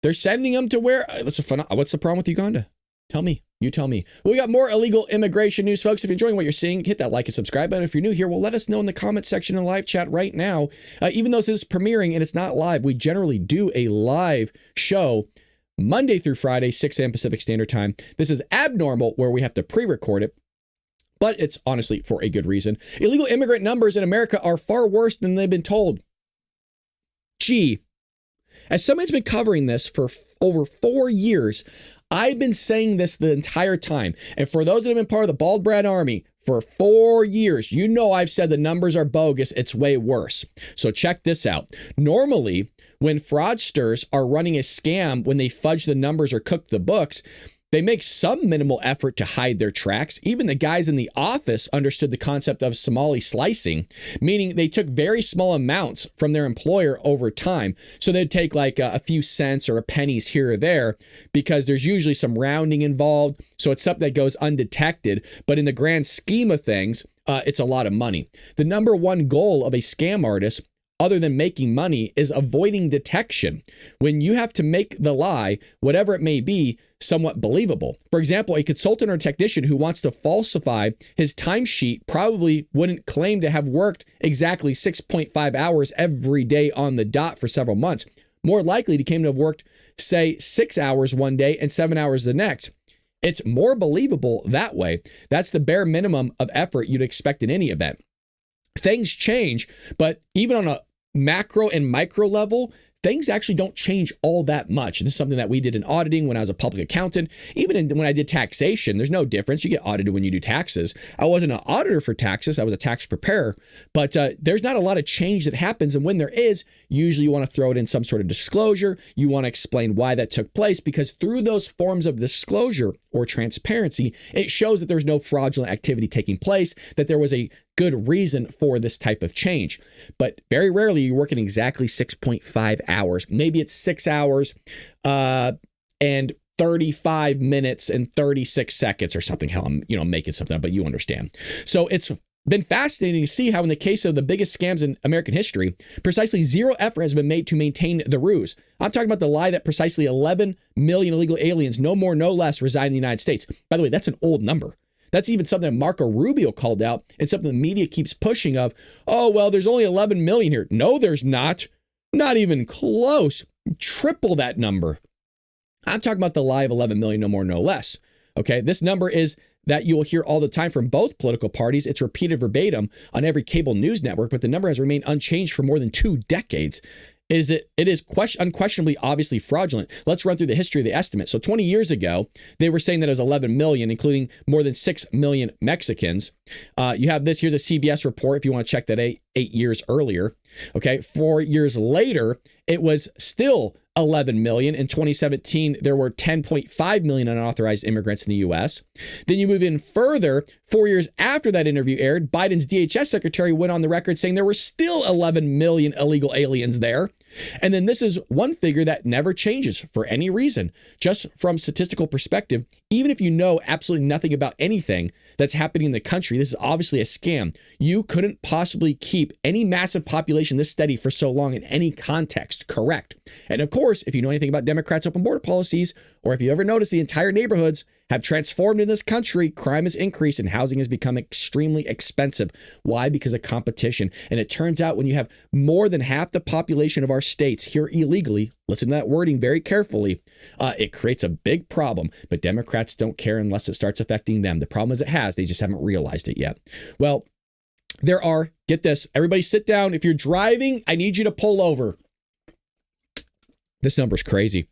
they're sending them to where? What's the problem with Uganda? Tell me. You tell me. Well, we got more illegal immigration news, folks. If you're enjoying what you're seeing, hit that like and subscribe button. If you're new here, well, let us know in the comment section in live chat right now. Even though this is premiering and it's not live, we generally do a live show Monday through Friday, 6 a.m. Pacific Standard Time. This is abnormal where we have to pre-record it, but it's honestly for a good reason. Illegal immigrant numbers in America are far worse than they've been told. Gee, as somebody's been covering this for over 4 years, I've been saying this the entire time. And for those that have been part of the Bald Brad Army for 4 years, you know I've said the numbers are bogus. It's way worse. So check this out. Normally, when fraudsters are running a scam, when they fudge the numbers or cook the books, they make some minimal effort to hide their tracks. Even the guys in the office understood the concept of Somali slicing, meaning they took very small amounts from their employer over time. So they'd take like a few cents or pennies here or there because there's usually some rounding involved. So it's something that goes undetected. But in the grand scheme of things, it's a lot of money. The number one goal of a scam artist, other than making money, is avoiding detection. When you have to make the lie, whatever it may be, somewhat believable. For example, a consultant or technician who wants to falsify his timesheet probably wouldn't claim to have worked exactly 6.5 hours every day on the dot for several months. More likely to claim to have worked, say, 6 hours one day and 7 hours the next. It's more believable that way. That's the bare minimum of effort you'd expect in any event. Things change, but even on a macro and micro level, things actually don't change all that much. This is something that we did in auditing when I was a public accountant. Even when I did taxation, there's no difference. You get audited when you do taxes. I wasn't an auditor for taxes. I was a tax preparer. But there's not a lot of change that happens. And when there is, usually you want to throw it in some sort of disclosure. You want to explain why that took place, because through those forms of disclosure or transparency, it shows that there's no fraudulent activity taking place, that there was a good reason for this type of change. But very rarely you're working exactly 6.5 hours. Maybe it's 6 hours and 35 minutes and 36 seconds or something. Hell, I'm making something up, but you understand. So it's been fascinating to see how in the case of the biggest scams in American history, precisely zero effort has been made to maintain the ruse. I'm talking about the lie that precisely 11 million illegal aliens, no more, no less, reside in the United States. By the way, that's an old number. That's even something that Marco Rubio called out and something the media keeps pushing of, oh, well, there's only 11 million here. No, there's not. Not even close. Triple that number. I'm talking about the lie of 11 million, no more, no less. Okay, this number is that you'll hear all the time from both political parties. It's repeated verbatim on every cable news network, but the number has remained unchanged for more than 2 decades. It is unquestionably, obviously fraudulent. Let's run through the history of the estimate. So 20 years ago, they were saying that it was 11 million, including more than 6 million Mexicans. You have this. Here's a CBS report if you want to check that 8 years earlier. Okay, 4 years later, it was still 11 million. In 2017, there were 10.5 million unauthorized immigrants in the U.S. Then you move in further. 4 years after that interview aired, Biden's DHS secretary went on the record saying there were still 11 million illegal aliens there. And then this is one figure that never changes for any reason. Just from statistical perspective, even if you know absolutely nothing about anything that's happening in the country, this is obviously a scam. You couldn't possibly keep any massive population this steady for so long in any context, correct? And of course, if you know anything about Democrats' open border policies, or if you ever notice the entire neighborhoods have transformed in this country, crime has increased and housing has become extremely expensive. Why? Because of competition. And it turns out when you have more than half the population of our states here illegally, listen to that wording very carefully, it creates a big problem. But Democrats don't care unless it starts affecting them. The problem is it has, they just haven't realized it yet. Well, There are, get this, everybody sit down. If you're driving, I need you to pull over. This number's crazy.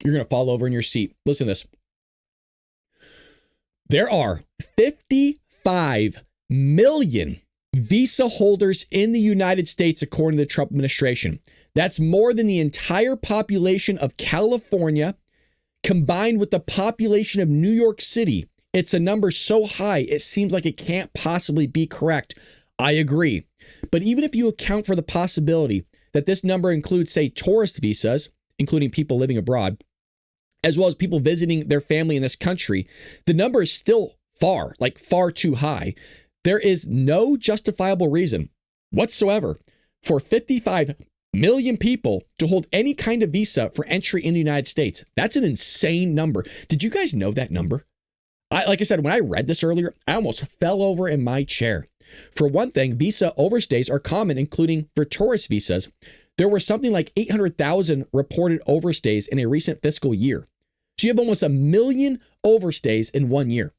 You're going to fall over in your seat. Listen to this. There are 55 million visa holders in the United States, according to the Trump administration. That's more than the entire population of California combined with the population of New York City. It's a number so high, it seems like it can't possibly be correct. I agree. But even if you account for the possibility that this number includes, say, tourist visas, including people living abroad, as well as people visiting their family in this country, the number is still far too high. There is no justifiable reason whatsoever for 55 million people to hold any kind of visa for entry in the United States. That's an insane number. Did you guys know that number? Like I said, when I read this earlier, I almost fell over in my chair. For one thing, visa overstays are common, including for tourist visas. There were something like 800,000 reported overstays in a recent fiscal year. So you have almost 1 million overstays in 1 year.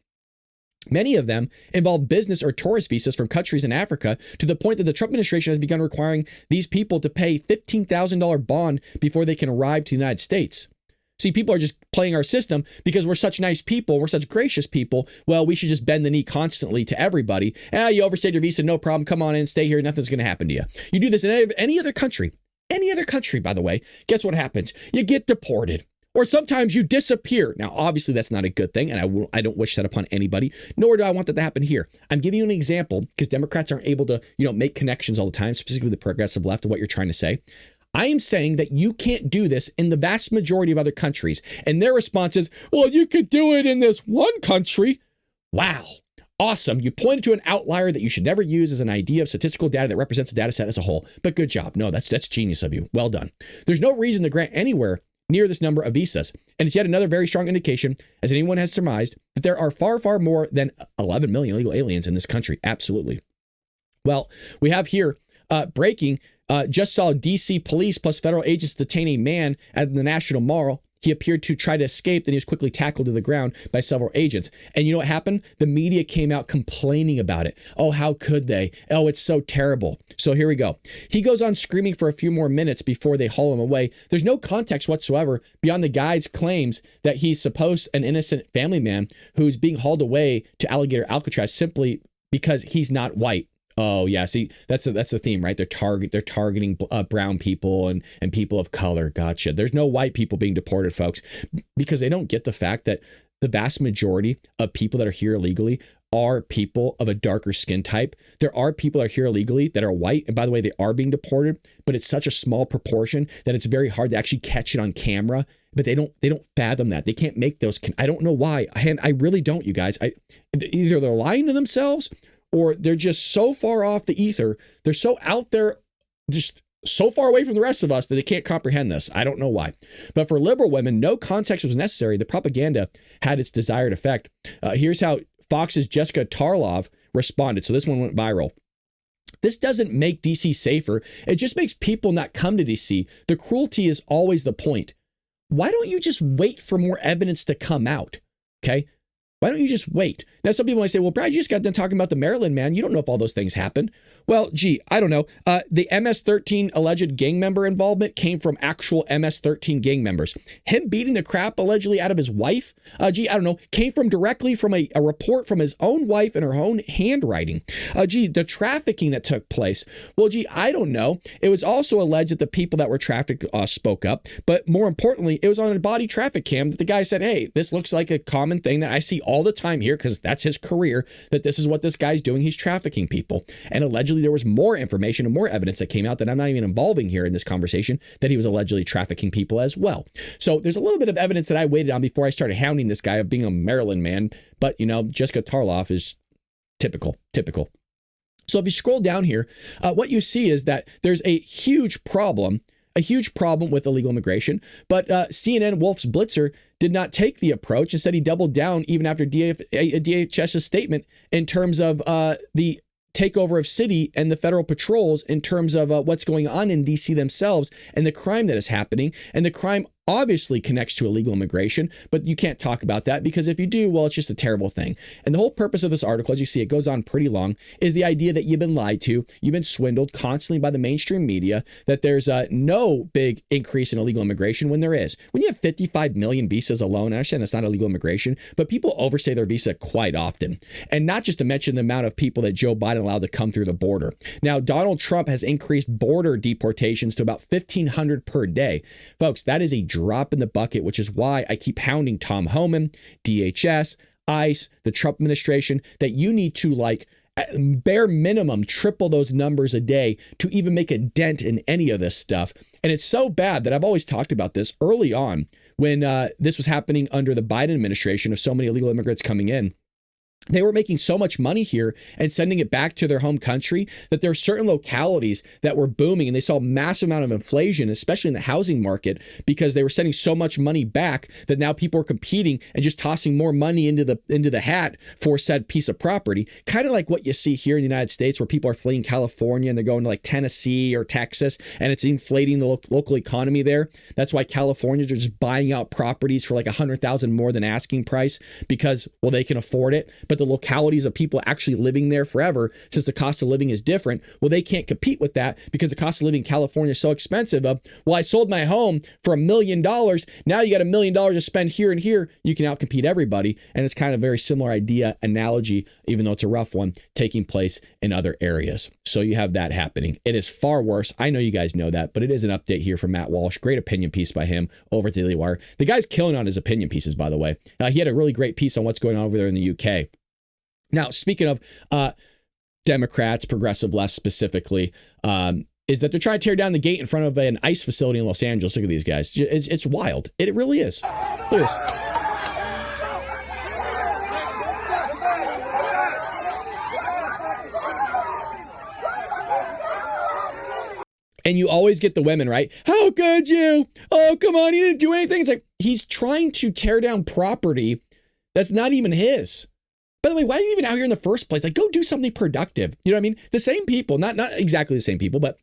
Many of them involve business or tourist visas from countries in Africa, to the point that the Trump administration has begun requiring these people to pay $15,000 bond before they can arrive to the United States. See, people are just playing our system because we're such nice people. We're such gracious people. Well, we should just bend the knee constantly to everybody. You overstayed your visa, no problem. Come on in, stay here. Nothing's going to happen to you. You do this in any other country, by the way, guess what happens? You get deported. Or sometimes you disappear. Now, obviously, that's not a good thing, and I don't wish that upon anybody, nor do I want that to happen here. I'm giving you an example because Democrats aren't able to, make connections all the time, specifically the progressive left, of what you're trying to say. I am saying that you can't do this in the vast majority of other countries. And their response is, well, you could do it in this one country. Wow. Awesome. You pointed to an outlier that you should never use as an idea of statistical data that represents a data set as a whole. But good job. No, that's genius of you. Well done. There's no reason to grant anywhere near this number of visas. And it's yet another very strong indication, as anyone has surmised, that there are far, far more than 11 million illegal aliens in this country. Absolutely. Well, we have here breaking. Just saw DC police plus federal agents detain a man at the National Mall. He appeared to try to escape, then he was quickly tackled to the ground by several agents. And you know what happened? The media came out complaining about it. Oh, how could they? Oh, it's so terrible. So here we go. He goes on screaming for a few more minutes before they haul him away. There's no context whatsoever beyond the guy's claims that he's supposed an innocent family man who's being hauled away to Alligator Alcatraz simply because he's not white. Oh yeah, see, that's the theme, right? They're targeting brown people and people of color. Gotcha. There's no white people being deported, folks, because they don't get the fact that the vast majority of people that are here illegally are people of a darker skin type. There are people that are here illegally that are white, and by the way, they are being deported, but it's such a small proportion that it's very hard to actually catch it on camera. But they don't fathom that. They can't make those. I don't know why. I really don't, you guys. Either they're lying to themselves, or they're just so far off the ether. They're so out there, just so far away from the rest of us that they can't comprehend this. I don't know why. But for liberal women, no context was necessary. The propaganda had its desired effect. Here's how Fox's Jessica Tarlov responded. So this one went viral. This doesn't make DC safer. It just makes people not come to DC. The cruelty is always the point. Why don't you just wait for more evidence to come out? Okay. Why don't you just wait? Now, some people might say, well, Brad, you just got done talking about the Maryland man. You don't know if all those things happened. Well, gee, I don't know. The MS-13 alleged gang member involvement came from actual MS-13 gang members. Him beating the crap allegedly out of his wife, I don't know, came from directly from a report from his own wife in her own handwriting. The trafficking that took place. Well, I don't know. It was also alleged that the people that were trafficked spoke up. But more importantly, it was on a body traffic cam that the guy said, hey, this looks like a common thing that I see all the time here, because that's his career, that this is what this guy's doing. He's trafficking people. And allegedly there was more information and more evidence that came out that I'm not even involving here in this conversation, that he was allegedly trafficking people as well. So there's a little bit of evidence that I waited on before I started hounding this guy of being a Maryland man. But, Jessica Tarlov is typical. So if you scroll down here, what you see is that there's a huge problem with illegal immigration. But CNN Wolf's Blitzer did not take the approach. Instead, he doubled down even after DHS's statement in terms of the takeover of city and the federal patrols, in terms of what's going on in DC themselves and the crime that is happening, and the crime obviously connects to illegal immigration, but you can't talk about that because if you do, well, it's just a terrible thing. And the whole purpose of this article, as you see, it goes on pretty long, is the idea that you've been lied to, you've been swindled constantly by the mainstream media, that there's no big increase in illegal immigration when there is. When you have 55 million visas alone, I understand that's not illegal immigration, but people overstay their visa quite often. And not just to mention the amount of people that Joe Biden allowed to come through the border. Now, Donald Trump has increased border deportations to about 1,500 per day. Folks, that is a drop in the bucket, which is why I keep hounding Tom Homan, DHS, ICE, the Trump administration, that you need to bare minimum triple those numbers a day to even make a dent in any of this stuff. And it's so bad that I've always talked about this early on when this was happening under the Biden administration of so many illegal immigrants coming in. They were making so much money here and sending it back to their home country that there are certain localities that were booming and they saw a massive amount of inflation, especially in the housing market, because they were sending so much money back that now people are competing and just tossing more money into the hat for said piece of property. Kind of like what you see here in the United States where people are fleeing California and they're going to like Tennessee or Texas and it's inflating the local economy there. That's why Californians are just buying out properties for like $100,000 more than asking price because, well, they can afford it. But the localities of people actually living there forever, since the cost of living is different, well, they can't compete with that because the cost of living in California is so expensive. Well, I sold my home for $1 million. Now you got $1 million to spend here and here. You can outcompete everybody. And it's kind of a very similar analogy, even though it's a rough one, taking place in other areas. So you have that happening. It is far worse. I know you guys know that, but it is an update here from Matt Walsh. Great opinion piece by him over at the Daily Wire. The guy's killing on his opinion pieces, by the way. He had a really great piece on what's going on over there in the UK. Now, speaking of Democrats, progressive left specifically, is that they're trying to tear down the gate in front of an ICE facility in Los Angeles. Look at these guys. It's wild. It really is. Look at this. And you always get the women, right? How could you? Oh, come on. He didn't do anything. It's like he's trying to tear down property that's not even his. By the way, why are you even out here in the first place? Like, go do something productive. You know what I mean? The same people, not exactly the same people, but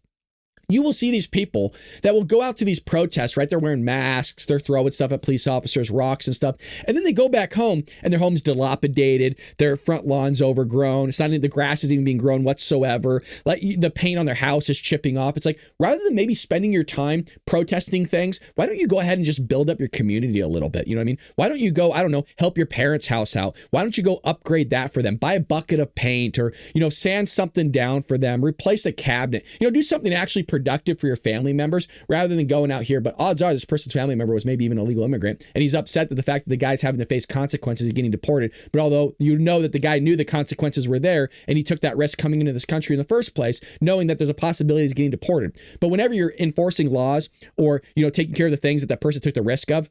you will see these people that will go out to these protests, right? They're wearing masks, they're throwing stuff at police officers, rocks and stuff. And then they go back home and their home's dilapidated. Their front lawn's overgrown. It's not even, the grass isn't even being grown whatsoever. Like the paint on their house is chipping off. It's like, rather than maybe spending your time protesting things, why don't you go ahead and just build up your community a little bit? You know what I mean? Why don't you go, I don't know, help your parents' house out? Why don't you go upgrade that for them? Buy a bucket of paint or, sand something down for them, replace a cabinet, do something actually productive for your family members rather than going out here. But odds are this person's family member was maybe even a legal immigrant and he's upset that the fact that the guy's having to face consequences of getting deported. But although you know that the guy knew the consequences were there and he took that risk coming into this country in the first place, knowing that there's a possibility he's getting deported. But whenever you're enforcing laws or, taking care of the things that person took the risk of,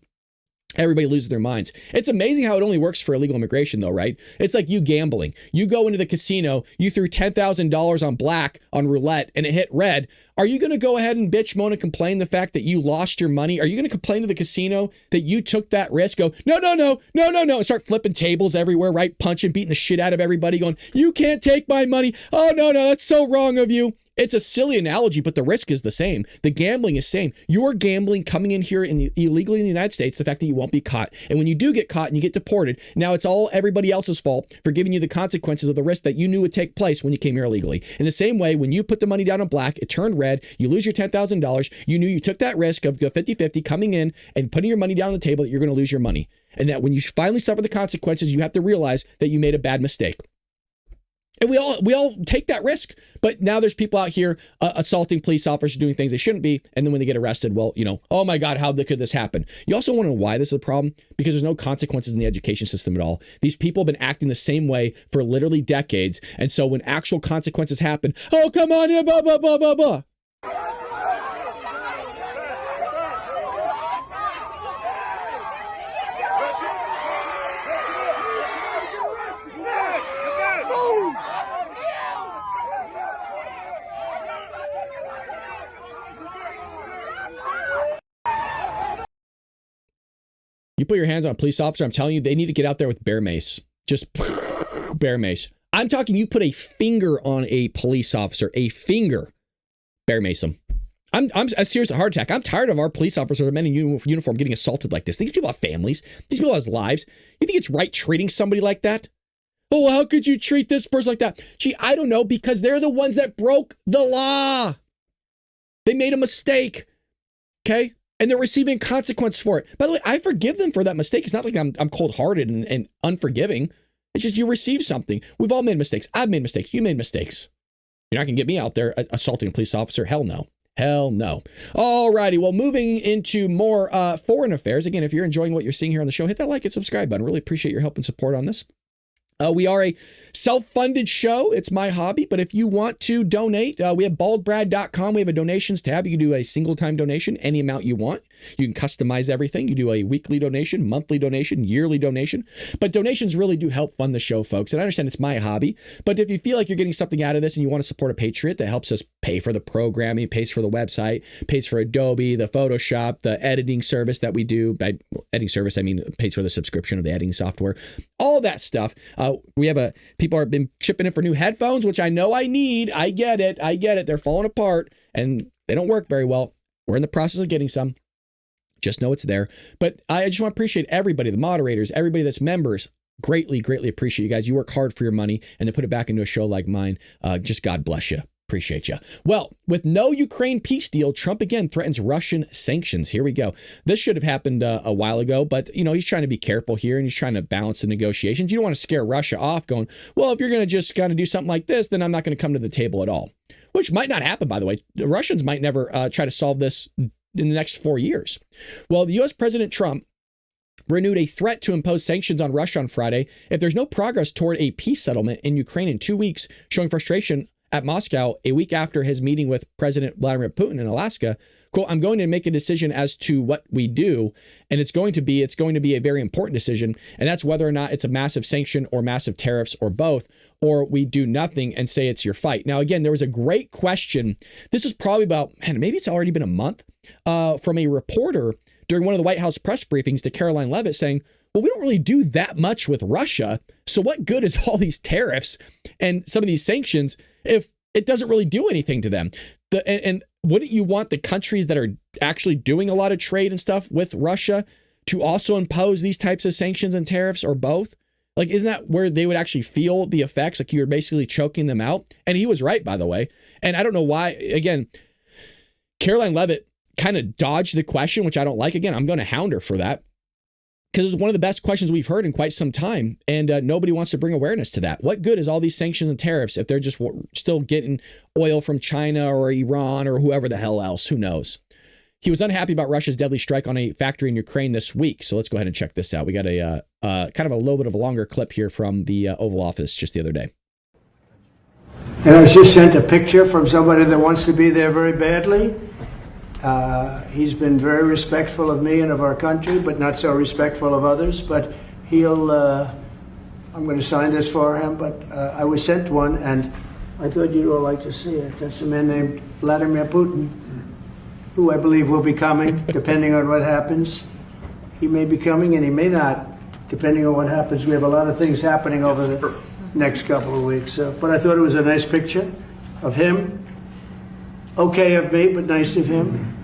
everybody loses their minds. It's amazing how it only works for illegal immigration though, right? It's like you gambling. You go into the casino, you threw $10,000 on black on roulette and it hit red. Are you going to go ahead and bitch, moan, and complain the fact that you lost your money? Are you going to complain to the casino that you took that risk? Go, no, and start flipping tables everywhere, right? Punching, beating the shit out of everybody going, you can't take my money. Oh, no, that's so wrong of you. It's a silly analogy, but the risk is the same. The gambling is same. You're gambling coming in here illegally in the United States, the fact that you won't be caught. And when you do get caught and you get deported, now it's all everybody else's fault for giving you the consequences of the risk that you knew would take place when you came here illegally. In the same way, when you put the money down on black, it turned red, you lose your $10,000, you knew you took that risk of 50-50 coming in and putting your money down on the table that you're going to lose your money. And that when you finally suffer the consequences, you have to realize that you made a bad mistake. And we all take that risk. But now there's people out here assaulting police officers, doing things they shouldn't be. And then when they get arrested, well, oh my God, how could this happen? You also want to know why this is a problem? Because there's no consequences in the education system at all. These people have been acting the same way for literally decades. And so when actual consequences happen, oh, come on, yeah, blah, blah, blah, blah, blah. You put your hands on a police officer, I'm telling you, they need to get out there with bear mace. Just bear mace. I'm talking you put a finger on a police officer, a finger, bear mace them. I'm a serious heart attack. I'm tired of our police officers or men in uniform getting assaulted like this. These people have families. These people have lives. You think it's right treating somebody like that? Oh, how could you treat this person like that? Gee, I don't know, because they're the ones that broke the law. They made a mistake. Okay? And they're receiving consequence for it. By the way, I forgive them for that mistake. It's not like I'm cold-hearted and unforgiving. It's just you receive something. We've all made mistakes. I've made mistakes. You made mistakes. You're not going to get me out there assaulting a police officer. Hell no. Hell no. All righty. Well, moving into more foreign affairs. Again, if you're enjoying what you're seeing here on the show, hit that like and subscribe button. Really appreciate your help and support on this. We are a self-funded show. It's my hobby. But if you want to donate, we have baldbrad.com. We have a donations tab. You can do a single-time donation, any amount you want. You can customize everything. You do a weekly donation, monthly donation, yearly donation. But donations really do help fund the show, folks. And I understand it's my hobby. But if you feel like you're getting something out of this and you want to support a Patriot that helps us pay for the programming, pays for the website, pays for Adobe, the Photoshop, the editing service that we do. By editing service, I mean pays for the subscription of the editing software. All that stuff. We have people have been chipping in for new headphones, which I know I need. I get it. They're falling apart and they don't work very well. We're in the process of getting some. Just know it's there. But I just want to appreciate everybody, the moderators, everybody that's members. Greatly, greatly appreciate you guys. You work hard for your money and to put it back into a show like mine. Just God bless you. Appreciate you. Well, with no Ukraine peace deal, Trump again threatens Russian sanctions. Here we go. This should have happened a while ago, but he's trying to be careful here and he's trying to balance the negotiations. You don't want to scare Russia off going, well, if you're going to just kind of do something like this, then I'm not going to come to the table at all, which might not happen, by the way. The Russians might never try to solve this in the next 4 years. Well, the U.S. President Trump renewed a threat to impose sanctions on Russia on Friday if there's no progress toward a peace settlement in Ukraine in 2 weeks, showing frustration at Moscow a week after his meeting with President Vladimir Putin in Alaska. Quote, I'm going to make a decision as to what we do, and it's going to be a very important decision, and that's whether or not it's a massive sanction or massive tariffs or both, or we do nothing and say it's your fight. Now, again, there was a great question. This is probably about, maybe it's already been a month, from a reporter during one of the White House press briefings to Caroline Leavitt saying, well, we don't really do that much with Russia, so what good is all these tariffs and some of these sanctions if it doesn't really do anything to them? And wouldn't you want the countries that are actually doing a lot of trade and stuff with Russia to also impose these types of sanctions and tariffs or both? Like, isn't that where they would actually feel the effects? Like you're basically choking them out. And he was right, by the way. And I don't know why, again, Caroline Leavitt kind of dodged the question, which I don't like. Again, I'm going to hound her for that, because it's one of the best questions we've heard in quite some time. And nobody wants to bring awareness to that. What good is all these sanctions and tariffs if they're just still getting oil from China or Iran or whoever the hell else? Who knows? He was unhappy about Russia's deadly strike on a factory in Ukraine this week. So let's go ahead and check this out. We got a kind of a little bit of a longer clip here from the Oval Office just the other day. And I was just sent a picture from somebody that wants to be there very badly. He's been very respectful of me and of our country, but not so respectful of others. But I'm going to sign this for him, but I was sent one, and I thought you'd all like to see it. That's a man named Vladimir Putin, who I believe will be coming, depending on what happens. He may be coming, and he may not, depending on what happens. We have a lot of things happening over the next couple of weeks. But I thought it was a nice picture of him. Okay of me, but nice of him.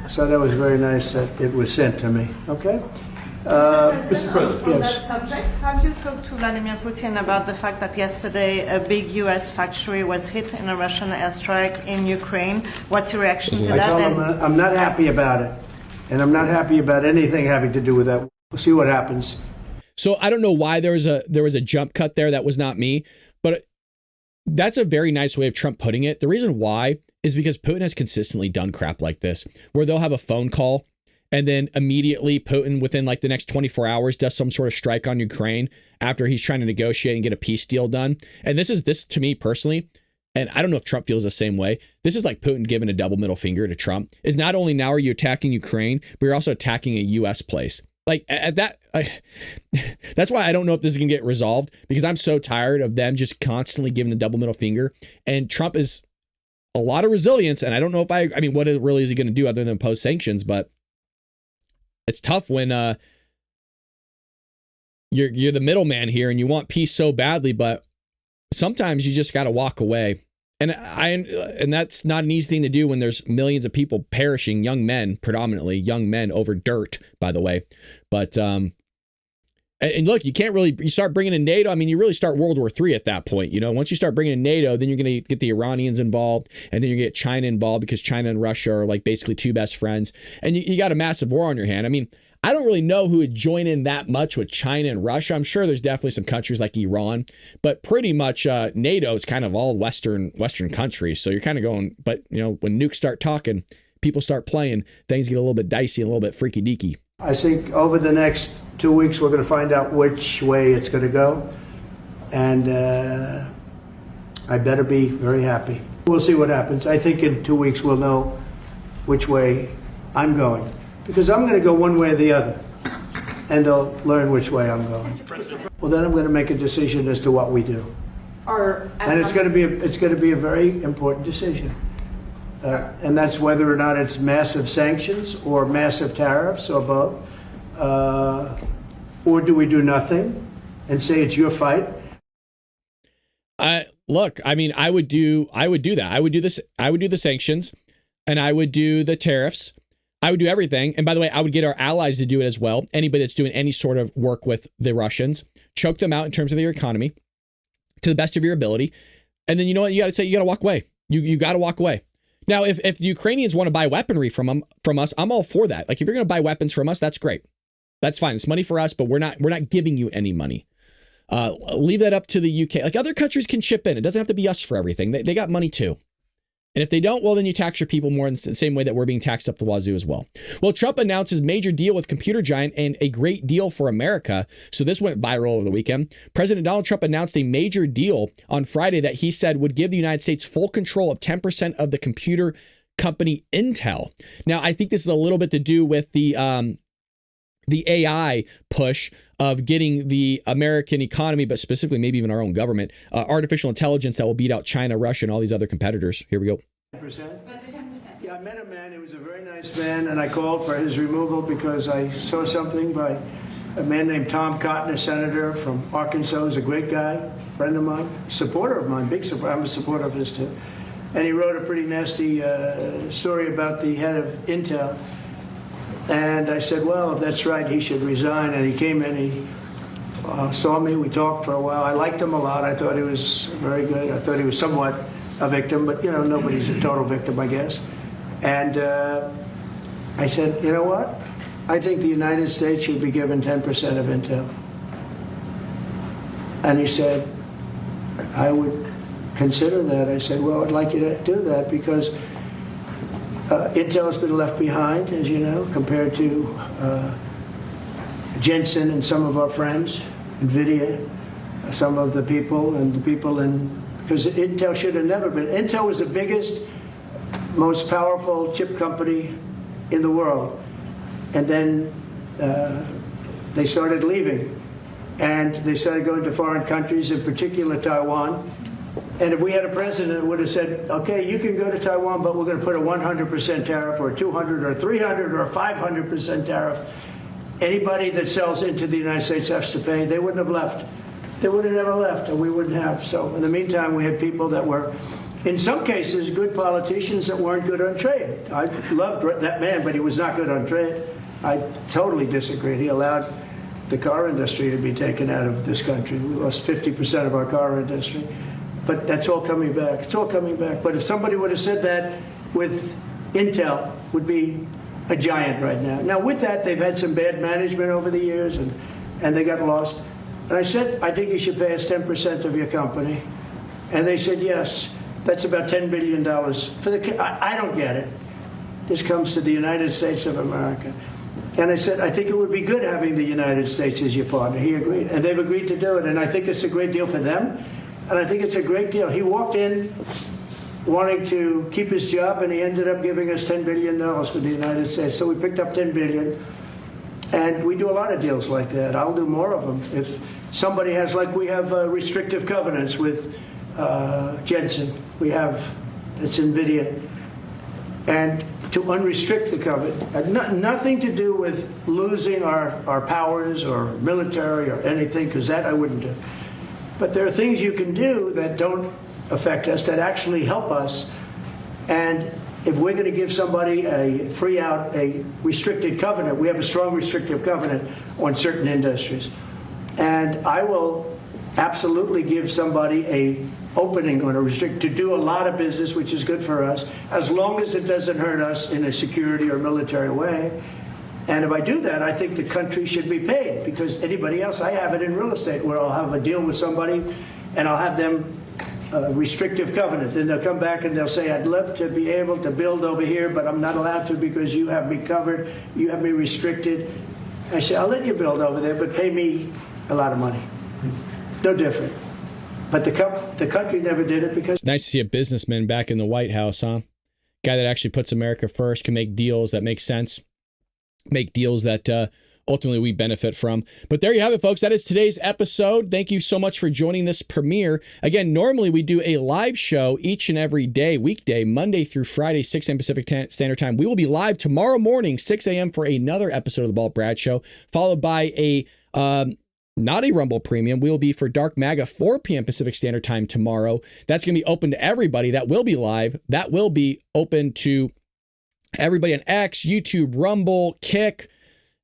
So that was very nice that it was sent to me. Okay? Mr. President, on yes. that subject, have you talked to Vladimir Putin about the fact that yesterday a big U.S. factory was hit in a Russian airstrike in Ukraine? What's your reaction to that? I told him I'm not happy about it, and I'm not happy about anything having to do with that. We'll see what happens. So I don't know why there was a jump cut there. That was not me, but that's a very nice way of Trump putting it. The reason why is because Putin has consistently done crap like this, where they'll have a phone call and then immediately Putin, within like the next 24 hours, does some sort of strike on Ukraine after he's trying to negotiate and get a peace deal done. And this to me personally, and I don't know if Trump feels the same way, this is like Putin giving a double middle finger to Trump. Is not only now are you attacking Ukraine, but you're also attacking a U.S. place. Like at that, that's why I don't know if this is going to get resolved, because I'm so tired of them just constantly giving the double middle finger. And Trump is a lot of resilience. And I don't know if I mean, what really is he going to do other than impose sanctions? But it's tough when you're the middleman here and you want peace so badly, but sometimes you just got to walk away. And that's not an easy thing to do when there's millions of people perishing, young men, predominantly young men, over dirt, by the way. But and look, you can't really, you start bringing in NATO. I mean, you really start World War III at that point. You know, once you start bringing in NATO, then you're going to get the Iranians involved, and then you get China involved, because China and Russia are like basically two best friends, and you got a massive war on your hand. I mean, I don't really know who would join in that much with China and Russia. I'm sure there's definitely some countries like Iran, but pretty much NATO is kind of all Western countries. So you're kind of going, but you know, when nukes start talking, people start playing, things get a little bit dicey and a little bit freaky deaky. I think over the next 2 weeks, we're going to find out which way it's going to go. And I better be very happy. We'll see what happens. I think in 2 weeks, we'll know which way I'm going. Because I'm going to go one way or the other, and they'll learn which way I'm going. Well, then I'm going to make a decision as to what we do, and it's going to be a very important decision, and that's whether or not it's massive sanctions or massive tariffs or both, or do we do nothing and say it's your fight? Look, I mean, I would do that. I would do this. I would do the sanctions, and I would do the tariffs. I would do everything. And by the way, I would get our allies to do it as well. Anybody that's doing any sort of work with the Russians, choke them out in terms of their economy to the best of your ability. And then you know what? You got to say, you got to walk away. You got to walk away. Now, if the Ukrainians want to buy weaponry from us, I'm all for that. Like, if you're going to buy weapons from us, that's great. That's fine. It's money for us, but we're not giving you any money. Leave that up to the UK. Like, other countries can chip in. It doesn't have to be us for everything. They got money too. And if they don't, well, then you tax your people more in the same way that we're being taxed up the wazoo as well. Well, Trump announced his major deal with computer giant and a great deal for America. So this went viral over the weekend. President Donald Trump announced a major deal on Friday that he said would give the United States full control of 10% of the computer company Intel. Now, I think this is a little bit to do with the AI push of getting the American economy, but specifically maybe even our own government, artificial intelligence that will beat out China, Russia, and all these other competitors. Here we go. 10%? Yeah, I met a man. He was a very nice man, and I called for his removal because I saw something by a man named Tom Cotton, a senator from Arkansas. He's a great guy, friend of mine, supporter of mine, big supporter. I'm a supporter of his too. And he wrote a pretty nasty story about the head of Intel. And I said, well, if that's right, he should resign. And he came in, he saw me, we talked for a while. I liked him a lot. I thought he was very good. I thought he was somewhat a victim, but, you know, nobody's a total victim, I guess. And I said, you know what? I think the United States should be given 10% of Intel. And he said, I would consider that. I said, well, I'd like you to do that because Intel has been left behind, as you know, compared to Jensen and some of our friends, NVIDIA, some of the people and the people in, because Intel should have never been. Intel was the biggest, most powerful chip company in the world. And then they started leaving. And they started going to foreign countries, in particular Taiwan. And if we had a president who would have said, okay, you can go to Taiwan, but we're going to put a 100% tariff or 200 or 300 or 500% tariff, anybody that sells into the United States has to pay. They wouldn't have left. They would have never left, and we wouldn't have. So in the meantime, we had people that were, in some cases, good politicians that weren't good on trade. I loved that man, but he was not good on trade. I totally disagreed. He allowed the car industry to be taken out of this country. We lost 50% of our car industry. But that's all coming back. It's all coming back. But if somebody would have said that with Intel, would be a giant right now. Now, with that, they've had some bad management over the years, and they got lost. And I said, I think you should pay us 10% of your company. And they said, yes. That's about $10 billion. I don't get it. This comes to the United States of America. And I said, I think it would be good having the United States as your partner. He agreed. And they've agreed to do it. And I think it's a great deal for them. And I think it's a great deal. He walked in wanting to keep his job, and he ended up giving us $10 billion for the United States. So we picked up $10 billion. And we do a lot of deals like that. I'll do more of them. If somebody has, like we have restrictive covenants with Jensen. We have, it's NVIDIA. And to unrestrict the covenant, nothing to do with losing our powers or military or anything, because that I wouldn't do. But there are things you can do that don't affect us, that actually help us. And if we're going to give somebody a restricted covenant, we have a strong restrictive covenant on certain industries. And I will absolutely give somebody a opening on to do a lot of business, which is good for us, as long as it doesn't hurt us in a security or military way. And if I do that, I think the country should be paid, because anybody else, I have it in real estate where I'll have a deal with somebody and I'll have them restrictive covenant. Then they'll come back and they'll say, I'd love to be able to build over here, but I'm not allowed to because you have me covered, you have me restricted. I say, I'll let you build over there, but pay me a lot of money. No different. But the country never did it because... It's nice to see a businessman back in the White House, huh? Guy that actually puts America first, can make deals that make sense, make deals that ultimately we benefit from. But there you have it, folks. That is today's episode. Thank you so much for joining this premiere. Again, normally we do a live show each and every day, weekday, Monday through Friday, 6 a.m. Pacific Standard Time. We will be live tomorrow morning, 6 a.m. for another episode of the Bald Brad Show, followed by a... not a Rumble Premium. We'll be for Dark MAGA, 4 p.m. Pacific Standard Time tomorrow. That's going to be open to everybody. That will be live. That will be open to everybody on X, YouTube, Rumble, Kick,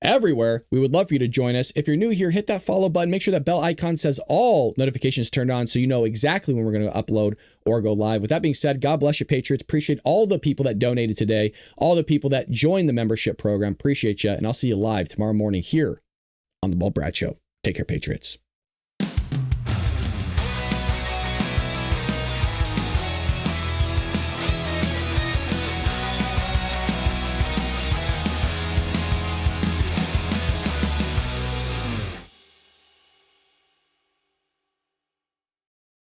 everywhere. We would love for you to join us. If you're new here, hit that follow button. Make sure that bell icon says all notifications turned on so you know exactly when we're going to upload or go live. With that being said, God bless you, Patriots. Appreciate all the people that donated today, all the people that joined the membership program. Appreciate you. And I'll see you live tomorrow morning here on the Bald Brad Show. Take care, Patriots.